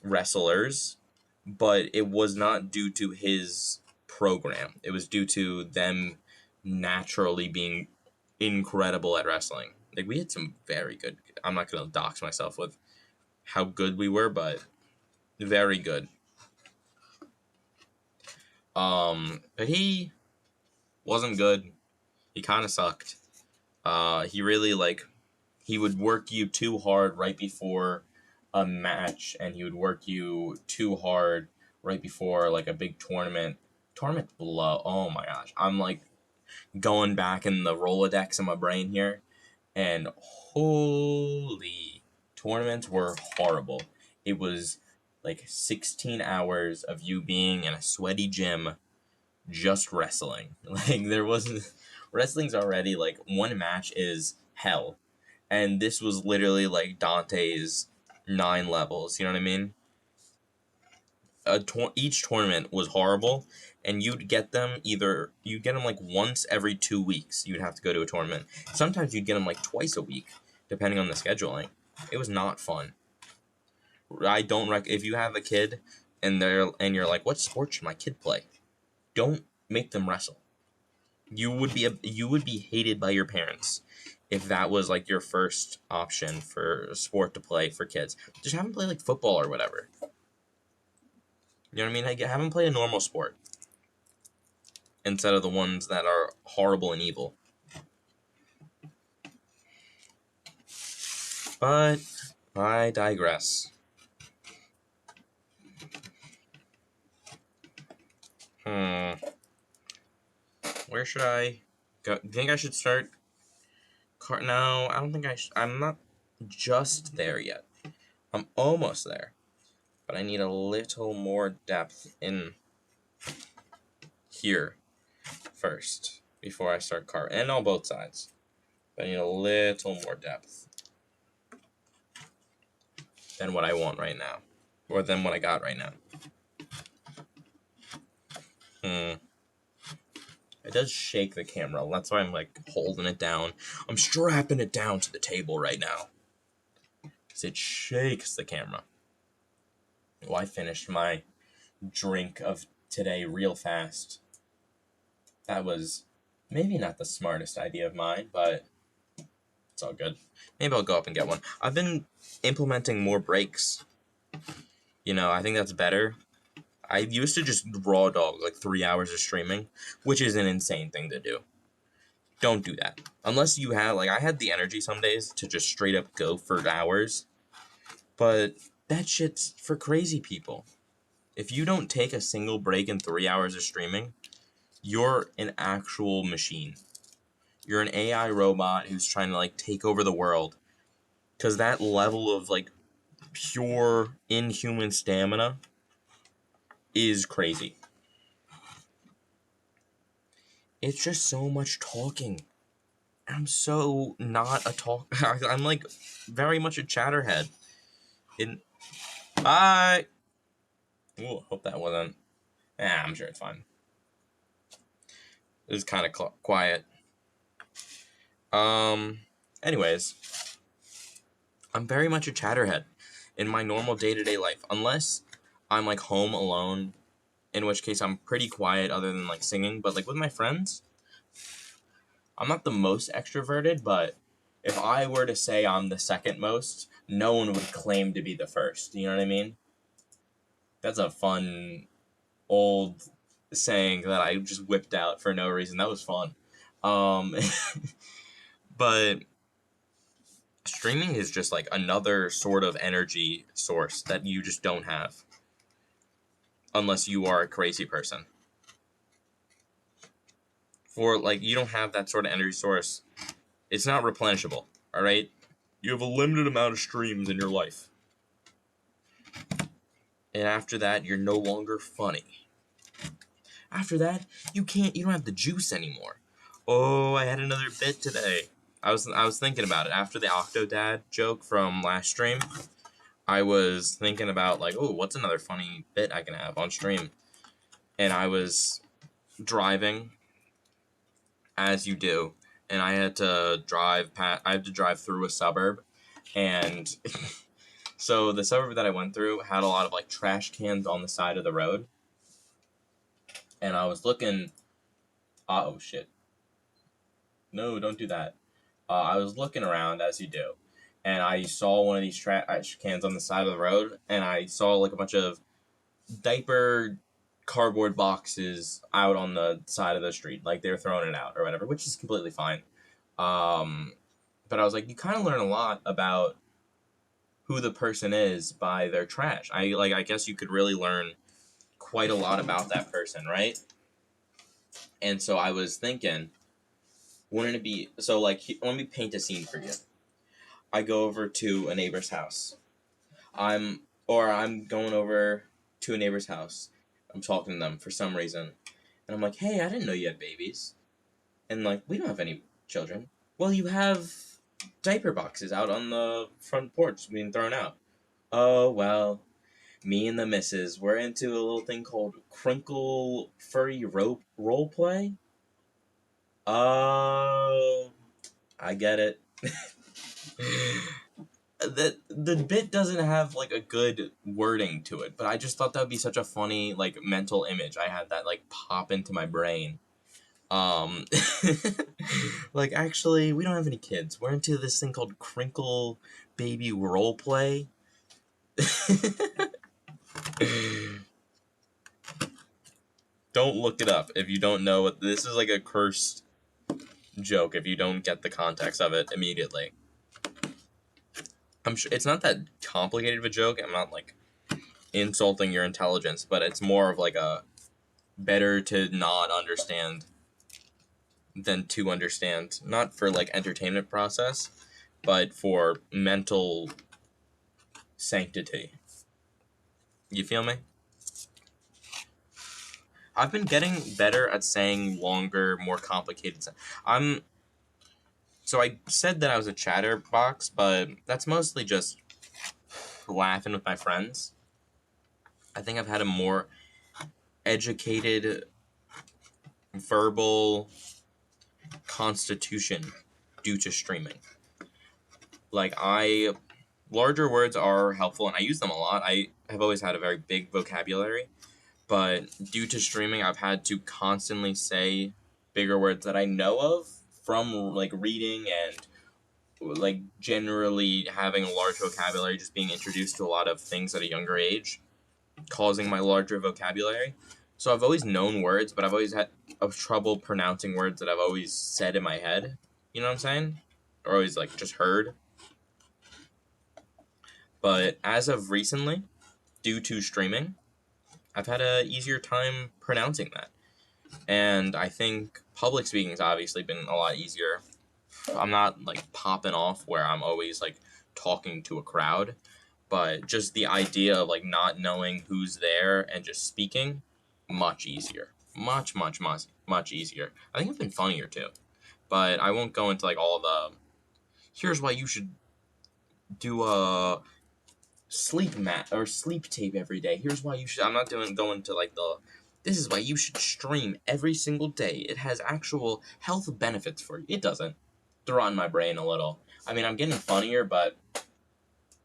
wrestlers, but it was not due to his program. It was due to them naturally being incredible at wrestling. Like, we had some very good. I'm not gonna dox myself with how good we were, but very good. But he wasn't good. He kind of sucked. He really like he would work you too hard right before a match, and he would work you too hard right before like a big tournament blow. Oh my gosh, I'm like going back in the Rolodex in my brain here, and holy, tournaments were horrible. It was like 16 hours of you being in a sweaty gym just wrestling. Like, there wasn't, wrestling's already like one match is hell, and this was literally like Dante's 9 levels. You know what I mean? Each tournament was horrible, and you'd get them like once every 2 weeks. You'd have to go to a tournament. Sometimes you'd get them like twice a week, depending on the scheduling. It was not fun. I don't if you have a kid and you're like, "What sport should my kid play?" Don't make them wrestle. You would be hated by your parents if that was like your first option for a sport to play for kids. Just have them play like football or whatever. You know what I mean? Have them play a normal sport instead of the ones that are horrible and evil. But I digress. Where should I go? Do you think I should start? No, I don't think I should. I'm not just there yet. I'm almost there. But I need a little more depth in here first before I start carving. And on both sides. But I need a little more depth than what I want right now. Or than what I got right now. It does shake the camera. That's why I'm like holding it down. I'm strapping it down to the table right now. Because it shakes the camera. Well, I finished my drink of today real fast. That was maybe not the smartest idea of mine, but it's all good. Maybe I'll go up and get one. I've been implementing more breaks. You know, I think that's better. I used to just raw dog like 3 hours of streaming, which is an insane thing to do. Don't do that. Unless you have, like, I had the energy some days to just straight up go for hours. But that shit's for crazy people. If you don't take a single break in 3 hours of streaming, you're an actual machine. You're an AI robot who's trying to, like, take over the world. Because that level of, like, pure inhuman stamina is crazy. It's just so much talking. I'm so not a talk. I'm, like, very much a chatterhead. Bye! Ooh, hope that wasn't... I'm sure it's fine. It was kind of quiet. Anyways, I'm very much a chatterhead in my normal day-to-day life, unless I'm like home alone, in which case I'm pretty quiet other than like singing. But like with my friends, I'm not the most extroverted, but if I were to say I'm the second most, no one would claim to be the first. You know what I mean? That's a fun old saying that I just whipped out for no reason. That was fun. But streaming is just like another sort of energy source that you just don't have unless you are a crazy person. For like, you don't have that sort of energy source. It's not replenishable, all right? You have a limited amount of streams in your life. And after that, you're no longer funny. After that, you don't have the juice anymore. Oh, I had another bit today. I was thinking about it. After the Octodad joke from last stream, I was thinking about, like, oh, what's another funny bit I can have on stream? And I was driving, as you do, and I had to drive through a suburb, and so the suburb that I went through had a lot of, like, trash cans on the side of the road, and I was looking... oh, shit. No, don't do that. I was looking around, as you do, and I saw one of these trash cans on the side of the road, and I saw, like, a bunch of diaper cardboard boxes out on the side of the street. Like, they were throwing it out or whatever, which is completely fine. But I was like, you kind of learn a lot about who the person is by their trash. I guess you could really learn quite a lot about that person, right? And so I was thinking, wouldn't it be... So, like, let me paint a scene for you. I go over to a neighbor's house. I'm going over to a neighbor's house. I'm talking to them for some reason. And I'm like, hey, I didn't know you had babies. And, like, we don't have any children. Well, you have diaper boxes out on the front porch being thrown out. Oh, well, me and the missus, we're into a little thing called crinkle furry rope role play. Oh, I get it. The bit doesn't have, like, a good wording to it, but I just thought that would be such a funny, like, mental image. I had that, like, pop into my brain. Like, actually, we don't have any kids. We're into this thing called crinkle baby roleplay. Don't look it up if you don't know what this is, like a cursed joke if you don't get the context of it immediately. I'm sure it's not that complicated of a joke. I'm not like insulting your intelligence, but it's more of like a better to not understand than to understand. Not for like entertainment process, but for mental sanctity. You feel me? I've been getting better at saying longer, more complicated. So I said that I was a chatterbox, but that's mostly just laughing with my friends. I think I've had a more educated verbal constitution due to streaming. Like larger words are helpful and I use them a lot. I have always had a very big vocabulary, but due to streaming, I've had to constantly say bigger words that I know of from like reading and like generally having a large vocabulary, just being introduced to a lot of things at a younger age, causing my larger vocabulary. So I've always known words, but I've always had trouble pronouncing words that I've always said in my head. You know what I'm saying? Or always like just heard. But as of recently, due to streaming, I've had a easier time pronouncing that. And I think public speaking has obviously been a lot easier. I'm not like popping off where I'm always like talking to a crowd, but just the idea of like not knowing who's there and just speaking, much easier. Much easier. I think I've been funnier too. But I won't go into like all the here's why you should do a sleep mat or sleep tape every day. Here's why you should. I'm not going to like the. This is why you should stream every single day. It has actual health benefits for you. It doesn't. It's rotting my brain a little. I mean, I'm getting funnier, but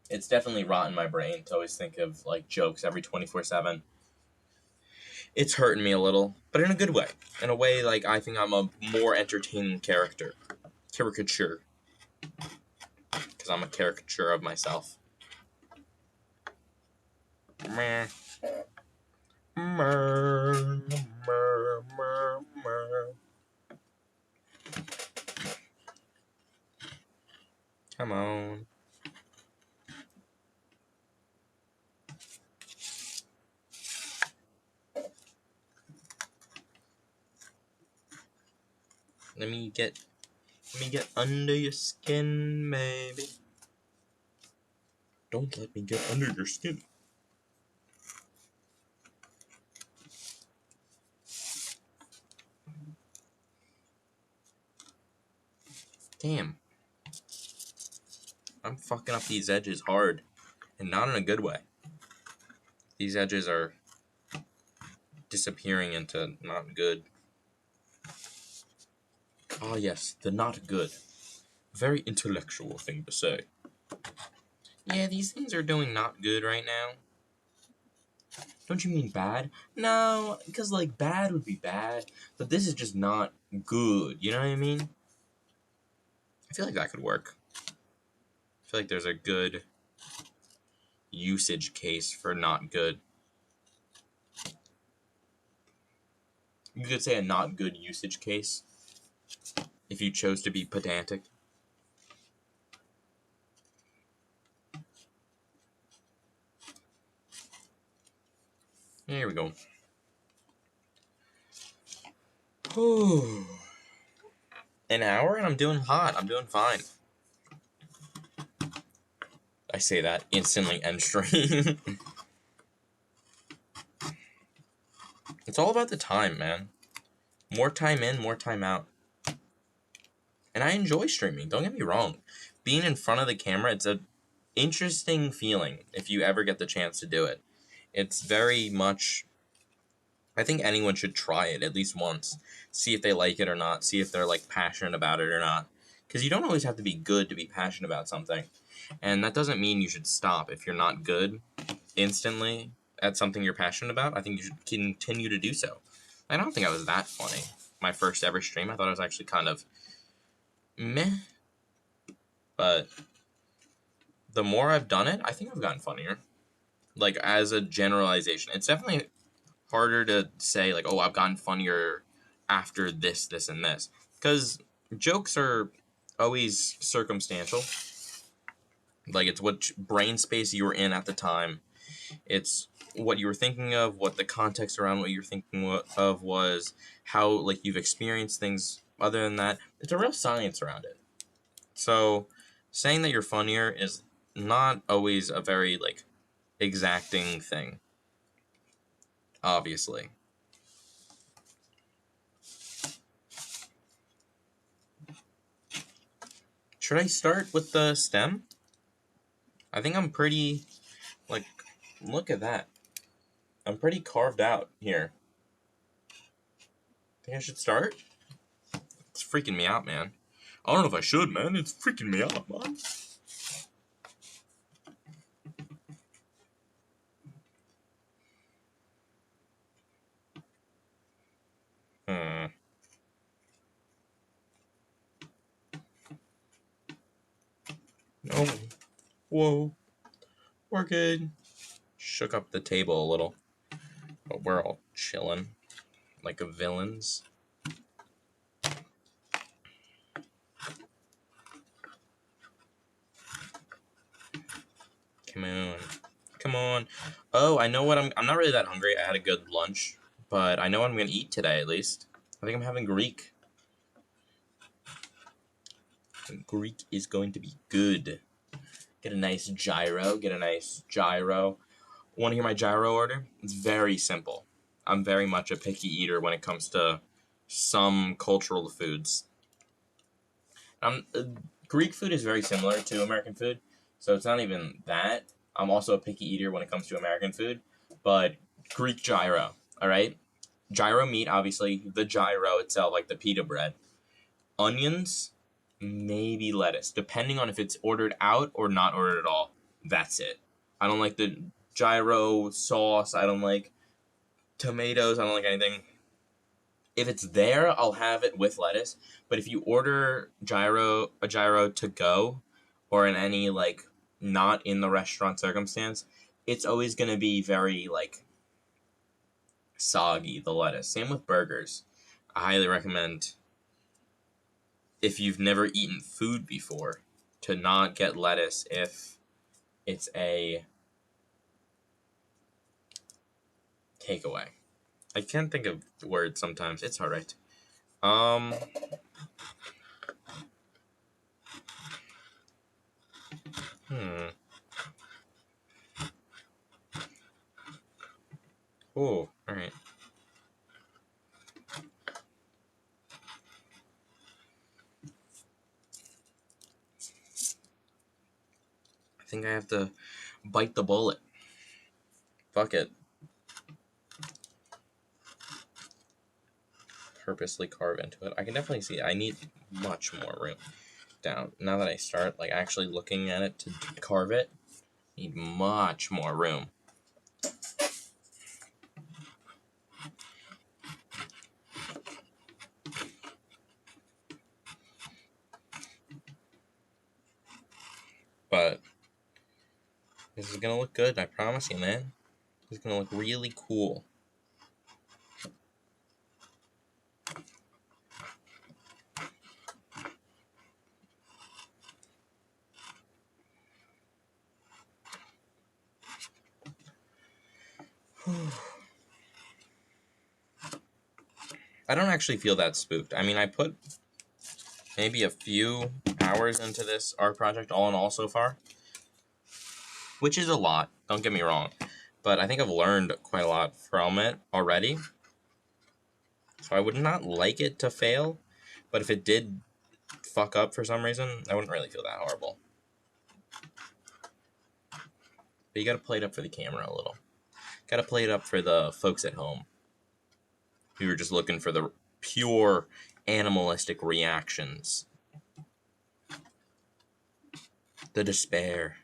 it's definitely rotting my brain to always think of like jokes every 24/7. It's hurting me a little, but in a good way. In a way, like I think I'm a more entertaining caricature, because I'm a caricature of myself. Meh. Come on. Let me get under your skin, baby. Don't let me get under your skin. Damn. I'm fucking up these edges hard. And not in a good way. These edges are disappearing into not good. Ah, yes, the not good. Very intellectual thing to say. Yeah, these things are doing not good right now. Don't you mean bad? No, because, like, bad would be bad, but this is just not good, you know what I mean? I feel like that could work. I feel like there's a good usage case for not good. You could say a not good usage case if you chose to be pedantic. Here we go. An hour and I'm doing hot. I'm doing fine. I say that, instantly end stream. It's all about the time, man. More time in, more time out. And I enjoy streaming, don't get me wrong. Being in front of the camera, it's a interesting feeling if you ever get the chance to do it. It's very much, I think anyone should try it at least once. See if they like it or not. See if they're like passionate about it or not. Because you don't always have to be good to be passionate about something. And that doesn't mean you should stop if you're not good instantly at something you're passionate about. I think you should continue to do so. I don't think I was that funny. My first ever stream, I thought it was actually kind of meh. But the more I've done it, I think I've gotten funnier. Like, as a generalization. It's definitely harder to say, like, oh, I've gotten funnier after this, this, and this. Because jokes are always circumstantial. Like, it's what brain space you were in at the time. It's what you were thinking of, what the context around what you were thinking of was, how, like, you've experienced things other than that. It's a real science around it. So, saying that you're funnier is not always a very, like, exacting thing. Obviously. Should I start with the stem? I think I'm pretty, like, look at that. I'm pretty carved out here. Think I should start? It's freaking me out, man. I don't know if I should, man. It's freaking me out, man. No. Whoa. We're good. Shook up the table a little. But we're all chilling. Like villains. Come on. Come on. Oh, I know what I'm not really that hungry. I had a good lunch. But I know what I'm going to eat today, at least. I think I'm having Greek. Greek is going to be good. Get a nice gyro. Want to hear my gyro order? It's very simple. I'm very much a picky eater when it comes to some cultural foods. Greek food is very similar to American food, so it's not even that. I'm also a picky eater when it comes to American food, but Greek gyro, all right? Gyro meat, obviously. The gyro itself, like the pita bread. Onions, maybe lettuce, depending on if it's ordered out or not ordered at all. That's it. I don't like the gyro sauce. I don't like tomatoes. I don't like anything. If it's there, I'll have it with lettuce. But if you order a gyro to go, or in any, like, not in the restaurant circumstance, it's always going to be very, like, soggy, the lettuce. Same with burgers. I highly recommend, if you've never eaten food before, to not get lettuce if it's a takeaway. I can't think of words sometimes. It's alright. Oh, alright. I think I have to bite the bullet. Fuck it. Purposely carve into it. I can definitely see it. I need much more room down. Now that I start, like, actually looking at it to carve it, I need much more room. But this is gonna look good, I promise you, man. This is gonna look really cool. I don't actually feel that spooked. I mean, I put maybe a few hours into this art project, all in all, so far. Which is a lot, don't get me wrong. But I think I've learned quite a lot from it already. So I would not like it to fail. But if it did fuck up for some reason, I wouldn't really feel that horrible. But you gotta play it up for the camera a little. Gotta play it up for the folks at home who are just looking for the pure animalistic reactions. The despair.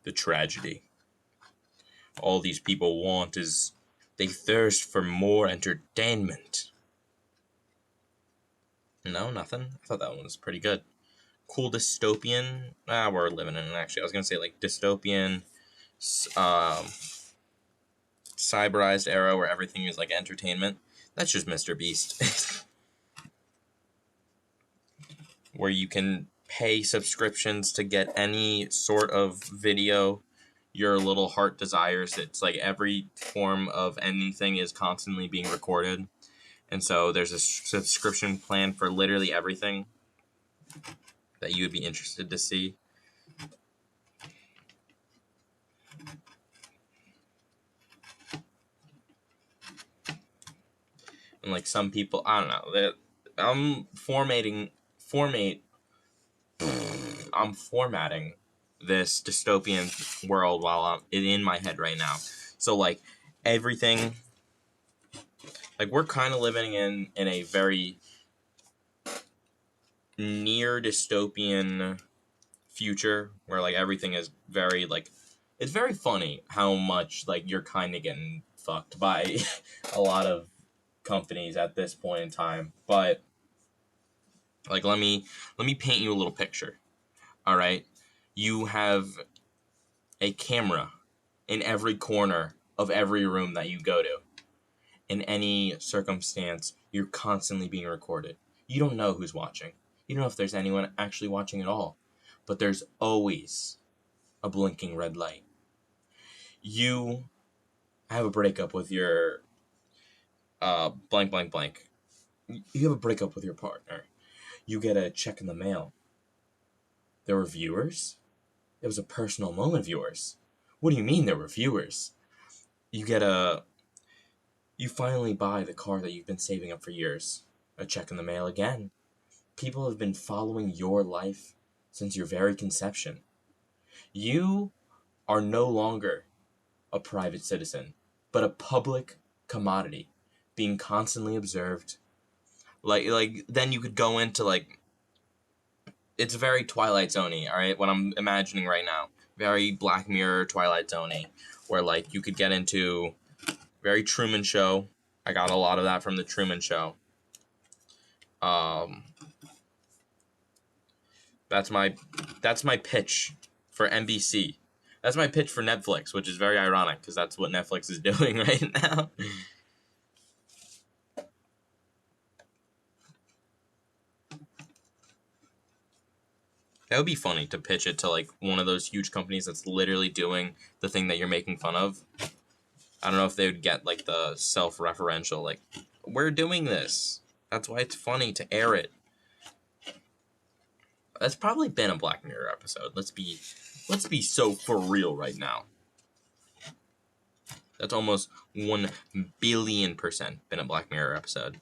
The tragedy. All these people want is they thirst for more entertainment. No, nothing. I thought that one was pretty good. Cool dystopian. We're living in it, actually. I was gonna say, like, dystopian, cyberized era where everything is like entertainment. That's just Mr. Beast. Where you can pay subscriptions to get any sort of video your little heart desires. It's like every form of anything is constantly being recorded. And so there's a subscription plan for literally everything that you would be interested to see. And like some people, I don't know, I'm formatting this dystopian world while I'm in my head right now. So like everything, like we're kind of living in a very near dystopian future where like everything is very like, it's very funny how much like you're kind of getting fucked by a lot of companies at this point in time. But like let me paint you a little picture. All right, you have a camera in every corner of every room that you go to. In any circumstance, you're constantly being recorded. You don't know who's watching. You don't know if there's anyone actually watching at all. But there's always a blinking red light. You have a breakup with your blank blank blank. You have a breakup with your partner. You get a check in the mail. There were viewers? It was a personal moment of yours. What do you mean there were viewers? You finally buy the car that you've been saving up for years. A check in the mail again. People have been following your life since your very conception. You are no longer a private citizen, but a public commodity, being constantly observed. Like then you could go into like, it's very Twilight Zone-y, alright, what I'm imagining right now. Very Black Mirror, Twilight Zone-y, where like you could get into very Truman Show. I got a lot of that from the Truman Show. That's my pitch for NBC. That's my pitch for Netflix, which is very ironic because that's what Netflix is doing right now. That would be funny to pitch it to like one of those huge companies that's literally doing the thing that you're making fun of. I don't know if they would get like the self-referential, like, we're doing this. That's why it's funny to air it. That's probably been a Black Mirror episode. Let's be so for real right now. That's almost 1,000,000,000% been a Black Mirror episode.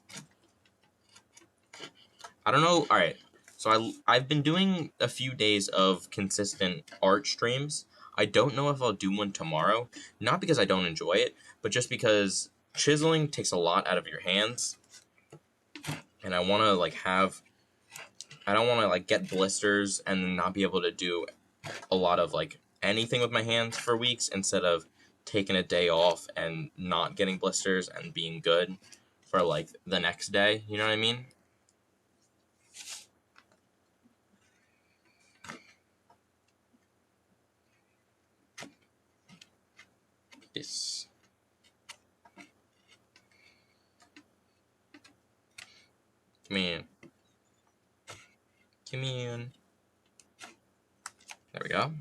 I don't know. All right. So I've been doing a few days of consistent art streams. I don't know if I'll do one tomorrow. Not because I don't enjoy it, but just because chiseling takes a lot out of your hands. And I want to like I don't want to like get blisters and not be able to do a lot of like anything with my hands for weeks, instead of taking a day off and not getting blisters and being good for like the next day. You know what I mean? This. Come in. Come in. There we go.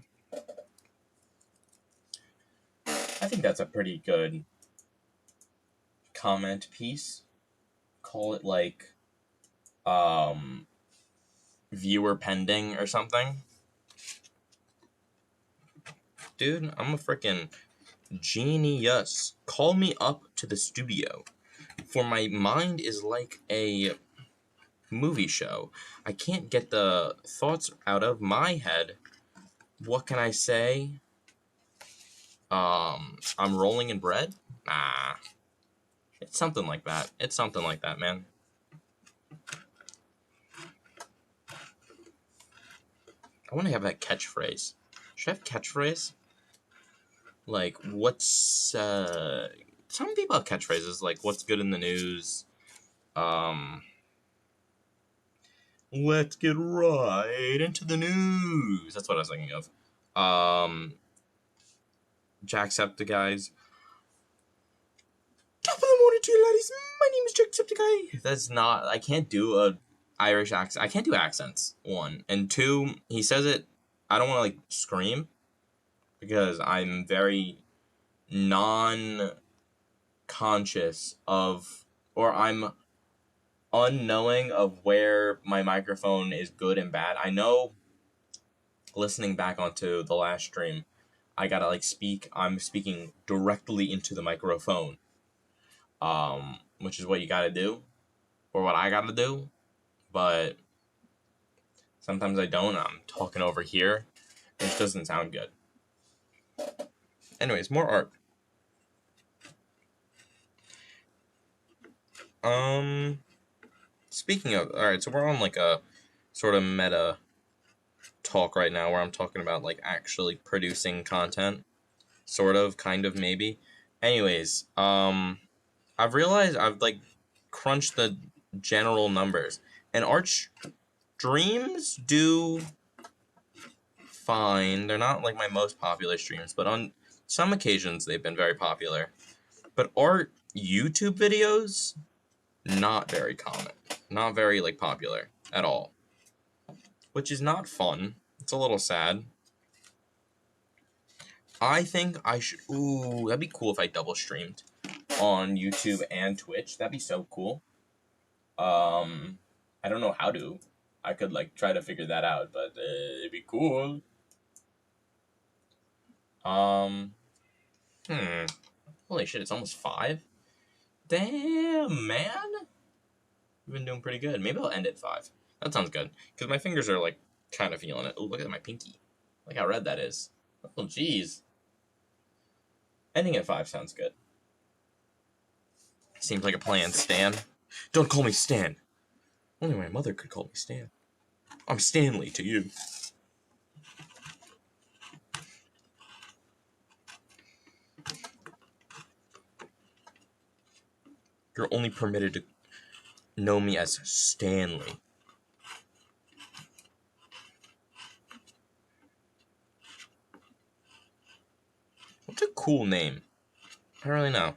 I think that's a pretty good comment piece. Call it like viewer pending or something. Dude, I'm a freaking genius. Call me up to the studio. For my mind is like a movie show. I can't get the thoughts out of my head. What can I say? I'm rolling in bread? Nah. It's something like that. It's something like that, man. I want to have that catchphrase. Should I have catchphrase? Like, what's, some people have catchphrases, like, what's good in the news? Let's get right into the news. That's what I was thinking of. Jacksepticeye's. guys, my name is Jacksepticeye. That's not, I can't do a Irish accent. I can't do accents, one. And two, he says it, I don't want to, like, scream, because I'm very non-conscious of, or I'm unknowing of where my microphone is good and bad. I know, listening back onto the last stream, I gotta, like, I'm speaking directly into the microphone, which is what you gotta do, or what I gotta do, but sometimes I don't. I'm talking over here, which doesn't sound good. Anyways, more art. Speaking of, alright, so we're on, like, a sort of meta talk right now, where I'm talking about, like, actually producing content. Sort of, kind of, maybe. Anyways, I've realized I've, like, crunched the general numbers, and art streams do fine. They're not, like, my most popular streams, but on some occasions they've been very popular. But art YouTube videos, not very common. Not very, like, popular at all. Which is not fun. It's a little sad. I think I should... Ooh, that'd be cool if I double streamed on YouTube and Twitch. That'd be so cool. I don't know how to. I could, like, try to figure that out, but it'd be cool. Holy shit, it's almost 5? Damn, man! We've been doing pretty good. Maybe I'll end at 5. That sounds good. Because my fingers are, like, kind of feeling it. Oh, look at my pinky. Look how red that is. Oh, jeez. Ending at 5 sounds good. Seems like a plan, Stan. Don't call me Stan. Only my mother could call me Stan. I'm Stanley to you. You're only permitted to know me as Stanley. What's a cool name? I don't really know.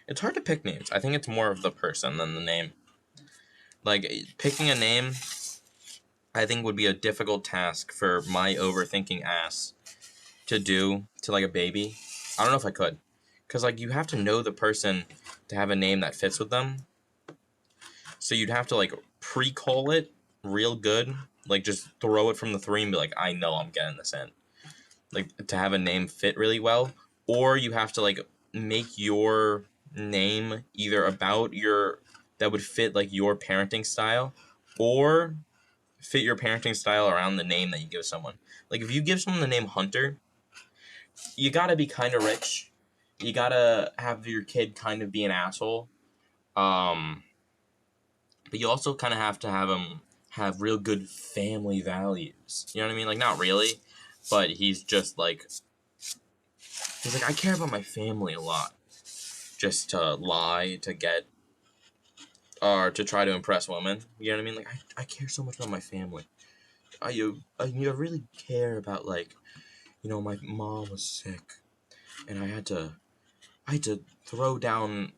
It's hard to pick names. I think it's more of the person than the name. Like, picking a name, I think, would be a difficult task for my overthinking ass to do to, like, a baby. I don't know if I could. Because, like, you have to know the person to have a name that fits with them. So you'd have to, like, pre-call it real good. Like, just throw it from the 3 and be like, I know I'm getting this in. Like, to have a name fit really well. Or you have to, like, make your name either about your... that would fit, like, your parenting style. Or fit your parenting style around the name that you give someone. Like, if you give someone the name Hunter, you gotta be kind of rich. You gotta have your kid kind of be an asshole. But you also kind of have to have him have real good family values. You know what I mean? Like, not really, but he's just like... He's like, I care about my family a lot. Just to lie, to get... or to try to impress women. You know what I mean? Like, I care so much about my family. You really care about, like... You know, my mom was sick. And I had to throw down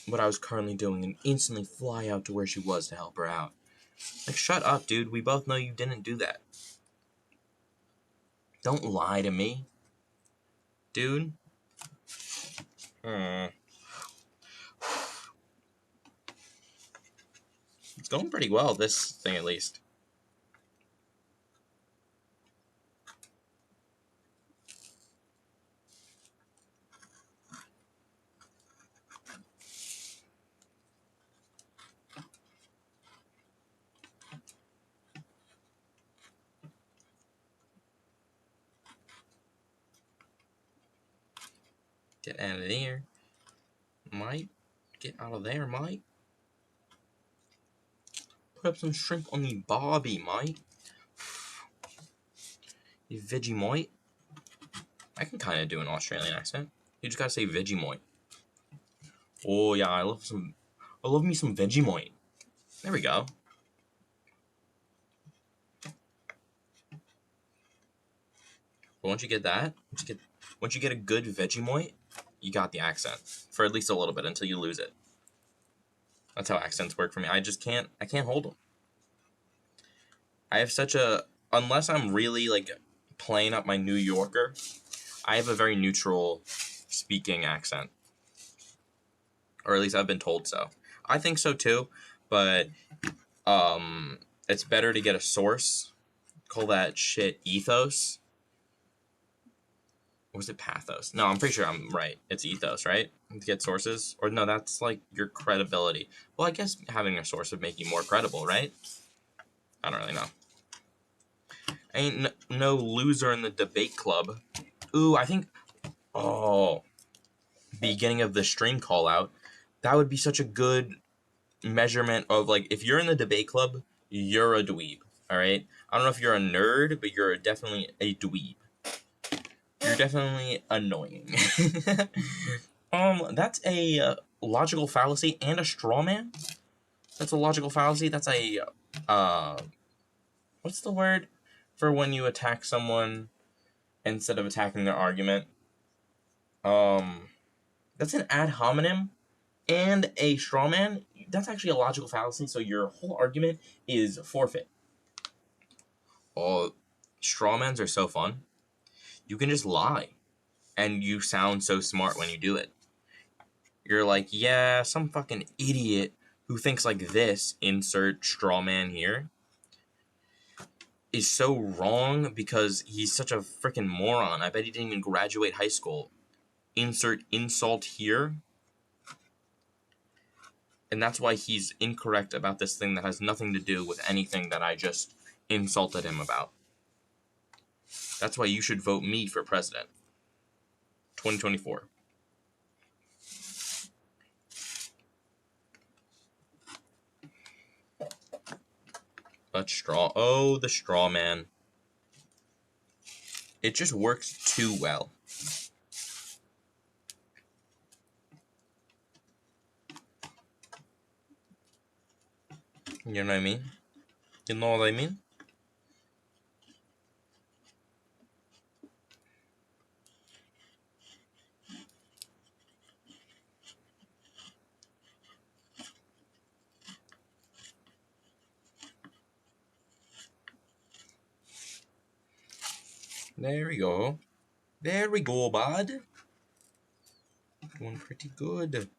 what I was currently doing and instantly fly out to where she was to help her out. Like, shut up, dude. We both know you didn't do that. Don't lie to me. Dude. It's going pretty well, this thing at least. Get out of there, Mike. Get out of there, Mike. Put up some shrimp on the barbie, Mike. You Vegemite. I can kind of do an Australian accent. You just gotta say Vegemite. Oh yeah, I love me some Vegemite. There we go. But once you get that, once you get a good Vegemite, you got the accent for at least a little bit until you lose it. That's how accents work for me. I can't hold them. I have such a, unless I'm really, like, playing up my New Yorker, I have a very neutral speaking accent. Or at least I've been told so. I think so too, but it's better to get a source. Call that shit ethos. Or was it pathos? No, I'm pretty sure I'm right. It's ethos, right? To get sources? Or no, that's like your credibility. Well, I guess having a source would make you more credible, right? I don't really know. Ain't no loser in the debate club. Ooh, I think... Oh, beginning of the stream call out. That would be such a good measurement of, like, if you're in the debate club, you're a dweeb, alright? I don't know if you're a nerd, but you're definitely a dweeb. You're definitely annoying. That's a logical fallacy and a straw man? That's a logical fallacy? That's a, what's the word for when you attack someone instead of attacking their argument? That's an ad hominem and a straw man. That's actually a logical fallacy, so your whole argument is forfeit. Oh, strawmans are so fun. You can just lie, and you sound so smart when you do it. You're like, yeah, some fucking idiot who thinks like this, insert strawman here, is so wrong because he's such a freaking moron. I bet he didn't even graduate high school. Insert insult here. And that's why he's incorrect about this thing that has nothing to do with anything that I just insulted him about. That's why you should vote me for president. 2024. But oh, the straw man. It just works too well. You know what I mean? You know what I mean? There we go. There we go, bud. Doing pretty good.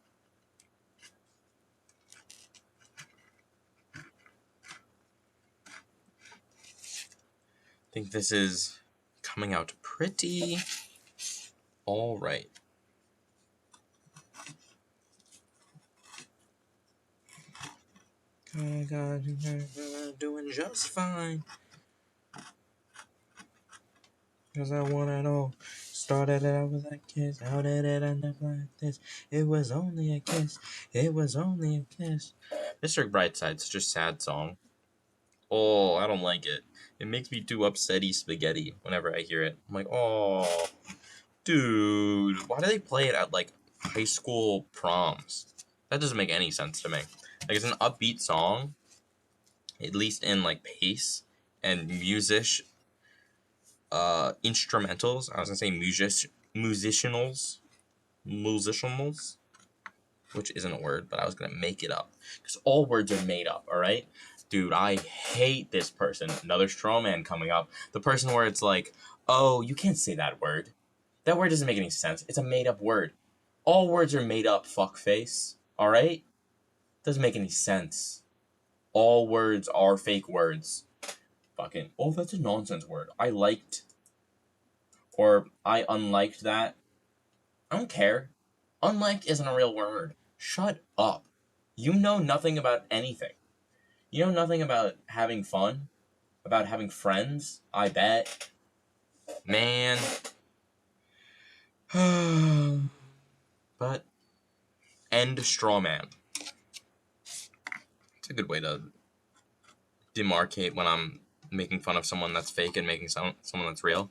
I think this is coming out pretty all right. Doing just fine. Cause I wanna know. Started it out with a kiss. How did it end up like this? It was only a kiss. It was only a kiss. Mr. Brightside, such a sad song. Oh, I don't like it. It makes me do upsetty spaghetti whenever I hear it. I'm like, oh, dude, why do they play it at, like, high school proms? That doesn't make any sense to me. Like, it's an upbeat song, at least in, like, pace and instrumentals. I was gonna say musicianals, which isn't a word, but I was gonna make it up because all words are made up. All right, dude, I hate this person. Another straw man coming up. The person where it's like, oh, you can't say that word. That word doesn't make any sense. It's a made up word. All words are made up, fuckface. All right, doesn't make any sense. All words are fake words. Fucking, oh, that's a nonsense word. I liked, or I unliked that. I don't care. Unlike isn't a real word. Shut up. You know nothing about anything. You know nothing about having fun, about having friends, I bet. Man. But, end straw man. It's a good way to demarcate when I'm making fun of someone that's fake and making someone that's real.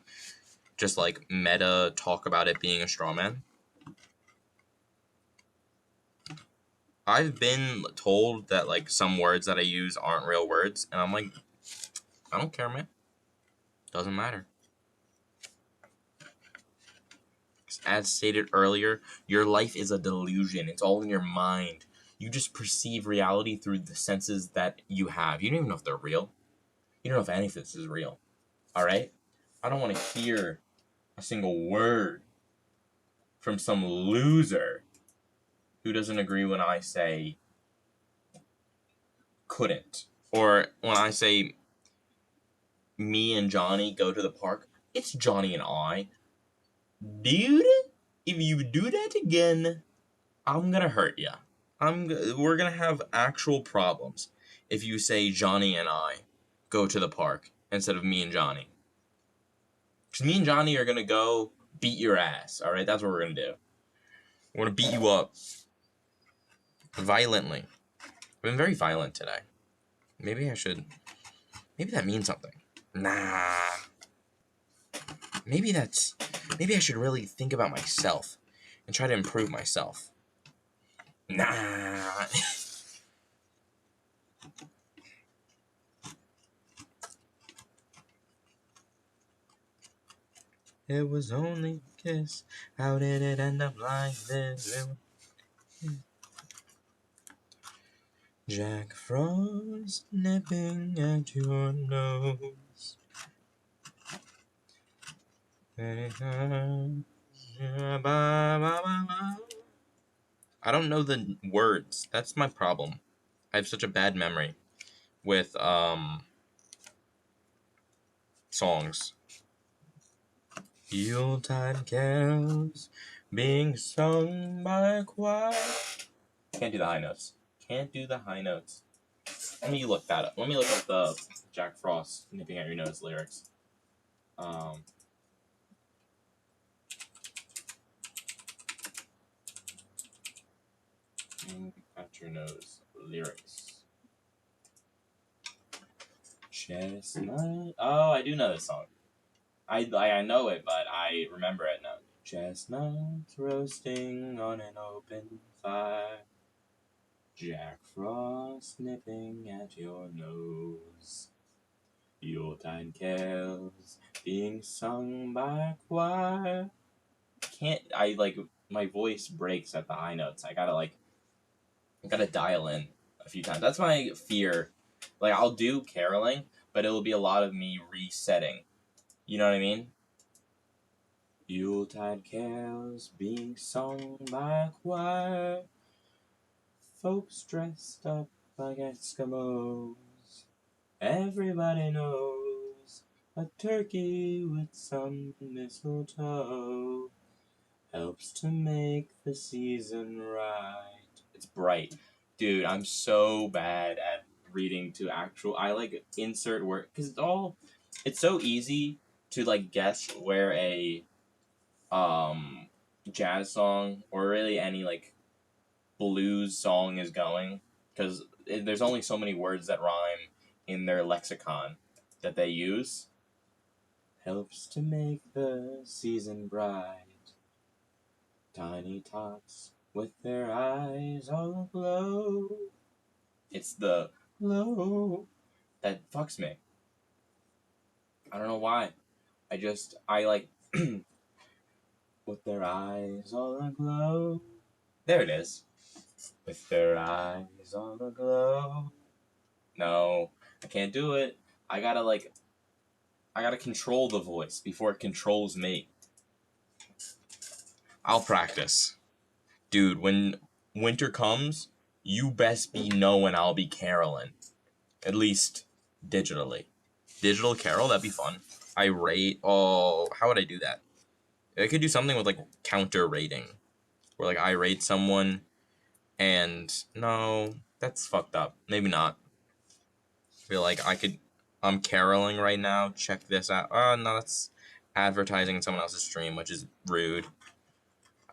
Just like meta talk about it being a straw man. I've been told that, like, some words that I use aren't real words, and I'm like, I don't care, man. Doesn't matter. As stated earlier, your life is a delusion. It's all in your mind. You just perceive reality through the senses that you have. You don't even know if they're real. You don't know if any of this is real. Alright? I don't want to hear a single word from some loser who doesn't agree when I say couldn't. Or when I say me and Johnny go to the park. It's Johnny and I. Dude, if you do that again, I'm gonna hurt ya. We're gonna have actual problems if you say Johnny and I go to the park instead of me and Johnny. Because me and Johnny are gonna go beat your ass, alright? That's what we're gonna do. We're gonna beat you up. Violently. I've been very violent today. Maybe that means something. Nah. Maybe I should really think about myself and try to improve myself. Nah. It was only a kiss. How did it end up like this? Jack Frost nipping at your nose. I don't know the words. That's my problem. I have such a bad memory with songs. Yuletide carols being sung by a choir. Can't do the high notes. Can't do the high notes. Let me look that up. Let me look up the Jack Frost nipping at your nose lyrics. At your nose lyrics. Chestnut. Oh, I do know this song. I know it, but I remember it now. Chestnuts roasting on an open fire. Jack Frost nipping at your nose. Yuletide carols being sung by a choir. My voice breaks at the high notes. I gotta dial in a few times. That's my fear. Like, I'll do caroling, but it'll be a lot of me resetting. You know what I mean? Yuletide carols being sung by a choir. Folks dressed up like Eskimos. Everybody knows a turkey with some mistletoe helps to make the season right. It's bright. Dude, I'm so bad at reading to actual. I insert word because it's so easy to guess where a jazz song or really any blues song is going because there's only so many words that rhyme in their lexicon that they use. Helps to make the season bright. Tiny tots with their eyes all aglow. It's the glow that fucks me. I don't know why. I like with their eyes all aglow. There it is. With their eyes all aglow. No, I can't do it. I gotta control the voice before it controls me. I'll practice. Dude, when winter comes, you best be knowing I'll be caroling. At least digitally. Digital carol, that'd be fun. How would I do that? I could do something with counter rating. Where I rate someone and no, that's fucked up. Maybe not. I feel like I'm caroling right now. Check this out. Oh no, that's advertising someone else's stream, which is rude.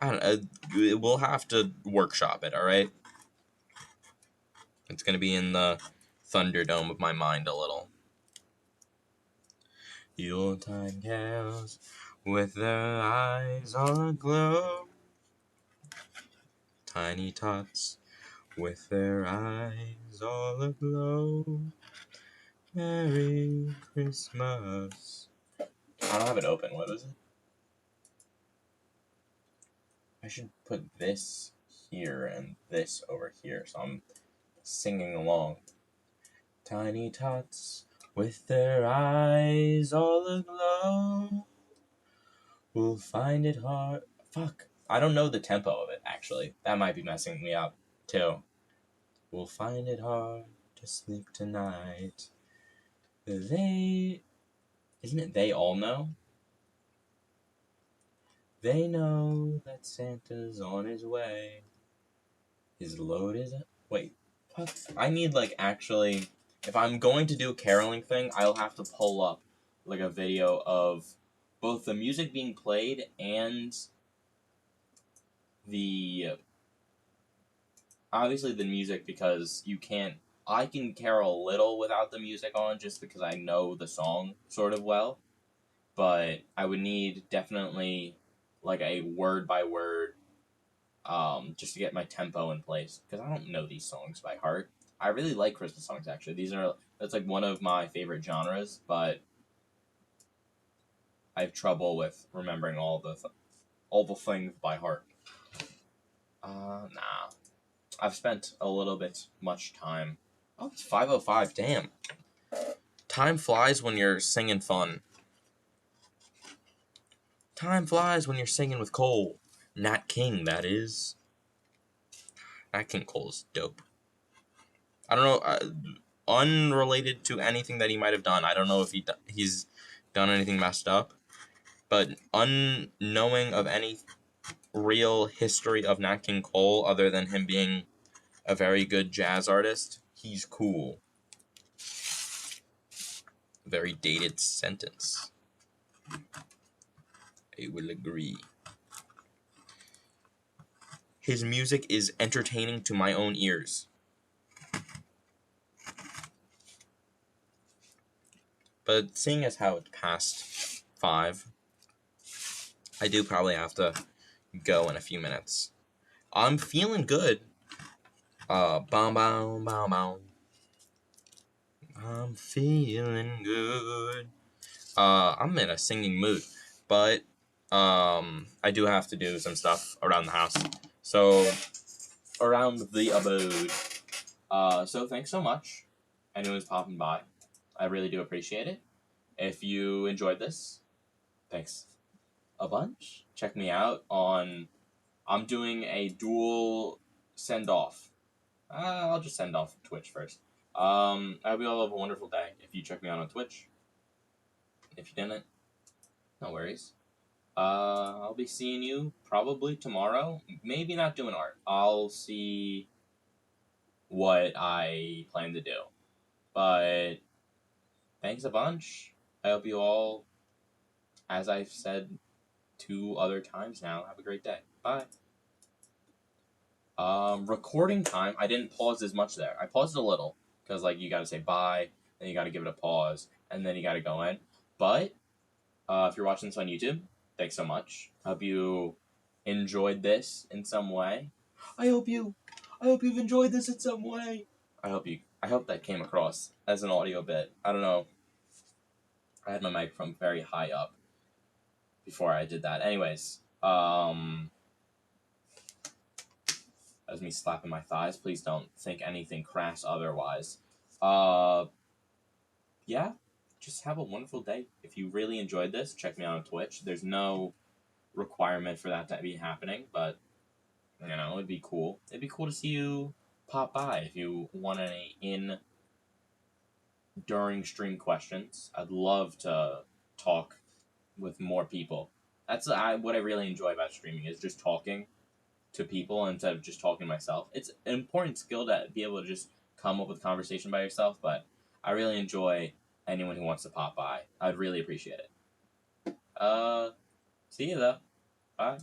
I don't know. We'll have to workshop it, alright? It's gonna be in the Thunderdome of my mind a little. Yuletide carols with their eyes all aglow. Tiny tots with their eyes all aglow. Merry Christmas. I don't have it open. What is it? I should put this here and this over here. So I'm singing along. Tiny tots with their eyes all aglow will find it hard. Fuck. I don't know the tempo of it, actually. That might be messing me up, too. Will find it hard to sleep tonight. Isn't it they all know? They know that Santa's on his way. His load is... Wait, fuck. I need, actually... If I'm going to do a caroling thing, I'll have to pull up, a video of both the music being played and the... Obviously the music, because you can't... I can carol a little without the music on, just because I know the song sort of well. But I would need definitely, a word-by-word, just to get my tempo in place, because I don't know these songs by heart. I really like Christmas songs, actually. That's one of my favorite genres, but I have trouble with remembering all the things by heart. Nah. I've spent a little bit much time. Oh, it's 5:05, damn. Time flies when you're singing fun. Time flies when you're singing with Cole. Nat King, that is. Nat King Cole's dope. I don't know, unrelated to anything that he might have done. I don't know if he's done anything messed up, but unknowing of any real history of Nat King Cole other than him being a very good jazz artist, he's cool. Very dated sentence. I will agree. His music is entertaining to my own ears. But seeing as how it's past 5, I do probably have to go in a few minutes. I'm feeling good. Bow, bow, bow, bow. I'm feeling good. I'm in a singing mood, but I do have to do some stuff around the house. So, around the abode. So thanks so much, anyone who's popping by. I really do appreciate it. If you enjoyed this, thanks a bunch. Check me out on... I'm doing a dual send-off. I'll just send off Twitch first. I hope you all have a wonderful day if you check me out on Twitch. If you didn't, no worries. I'll be seeing you probably tomorrow. Maybe not doing art. I'll see what I plan to do. But thanks a bunch. I hope you all, as I've said 2 other times now, have a great day. Bye. Recording time, I didn't pause as much there. I paused a little, because, you gotta say bye, then you gotta give it a pause, and then you gotta go in. But, if you're watching this on YouTube, thanks so much. I hope you enjoyed this in some way. I hope you've enjoyed this in some way. I hope that came across as an audio bit. I don't know. I had my microphone very high up before I did that. Anyways, as me slapping my thighs, please don't think anything crass otherwise. Yeah, just have a wonderful day. If you really enjoyed this, check me out on Twitch. There's no requirement for that to be happening, but, it'd be cool. It'd be cool to see you pop by if you want any during stream questions. I'd love to talk with more people. That's what I really enjoy about streaming, is just talking to people instead of just talking to myself. It's an important skill to be able to just come up with a conversation by yourself, but I really enjoy anyone who wants to pop by. I'd really appreciate it. See you though. Bye.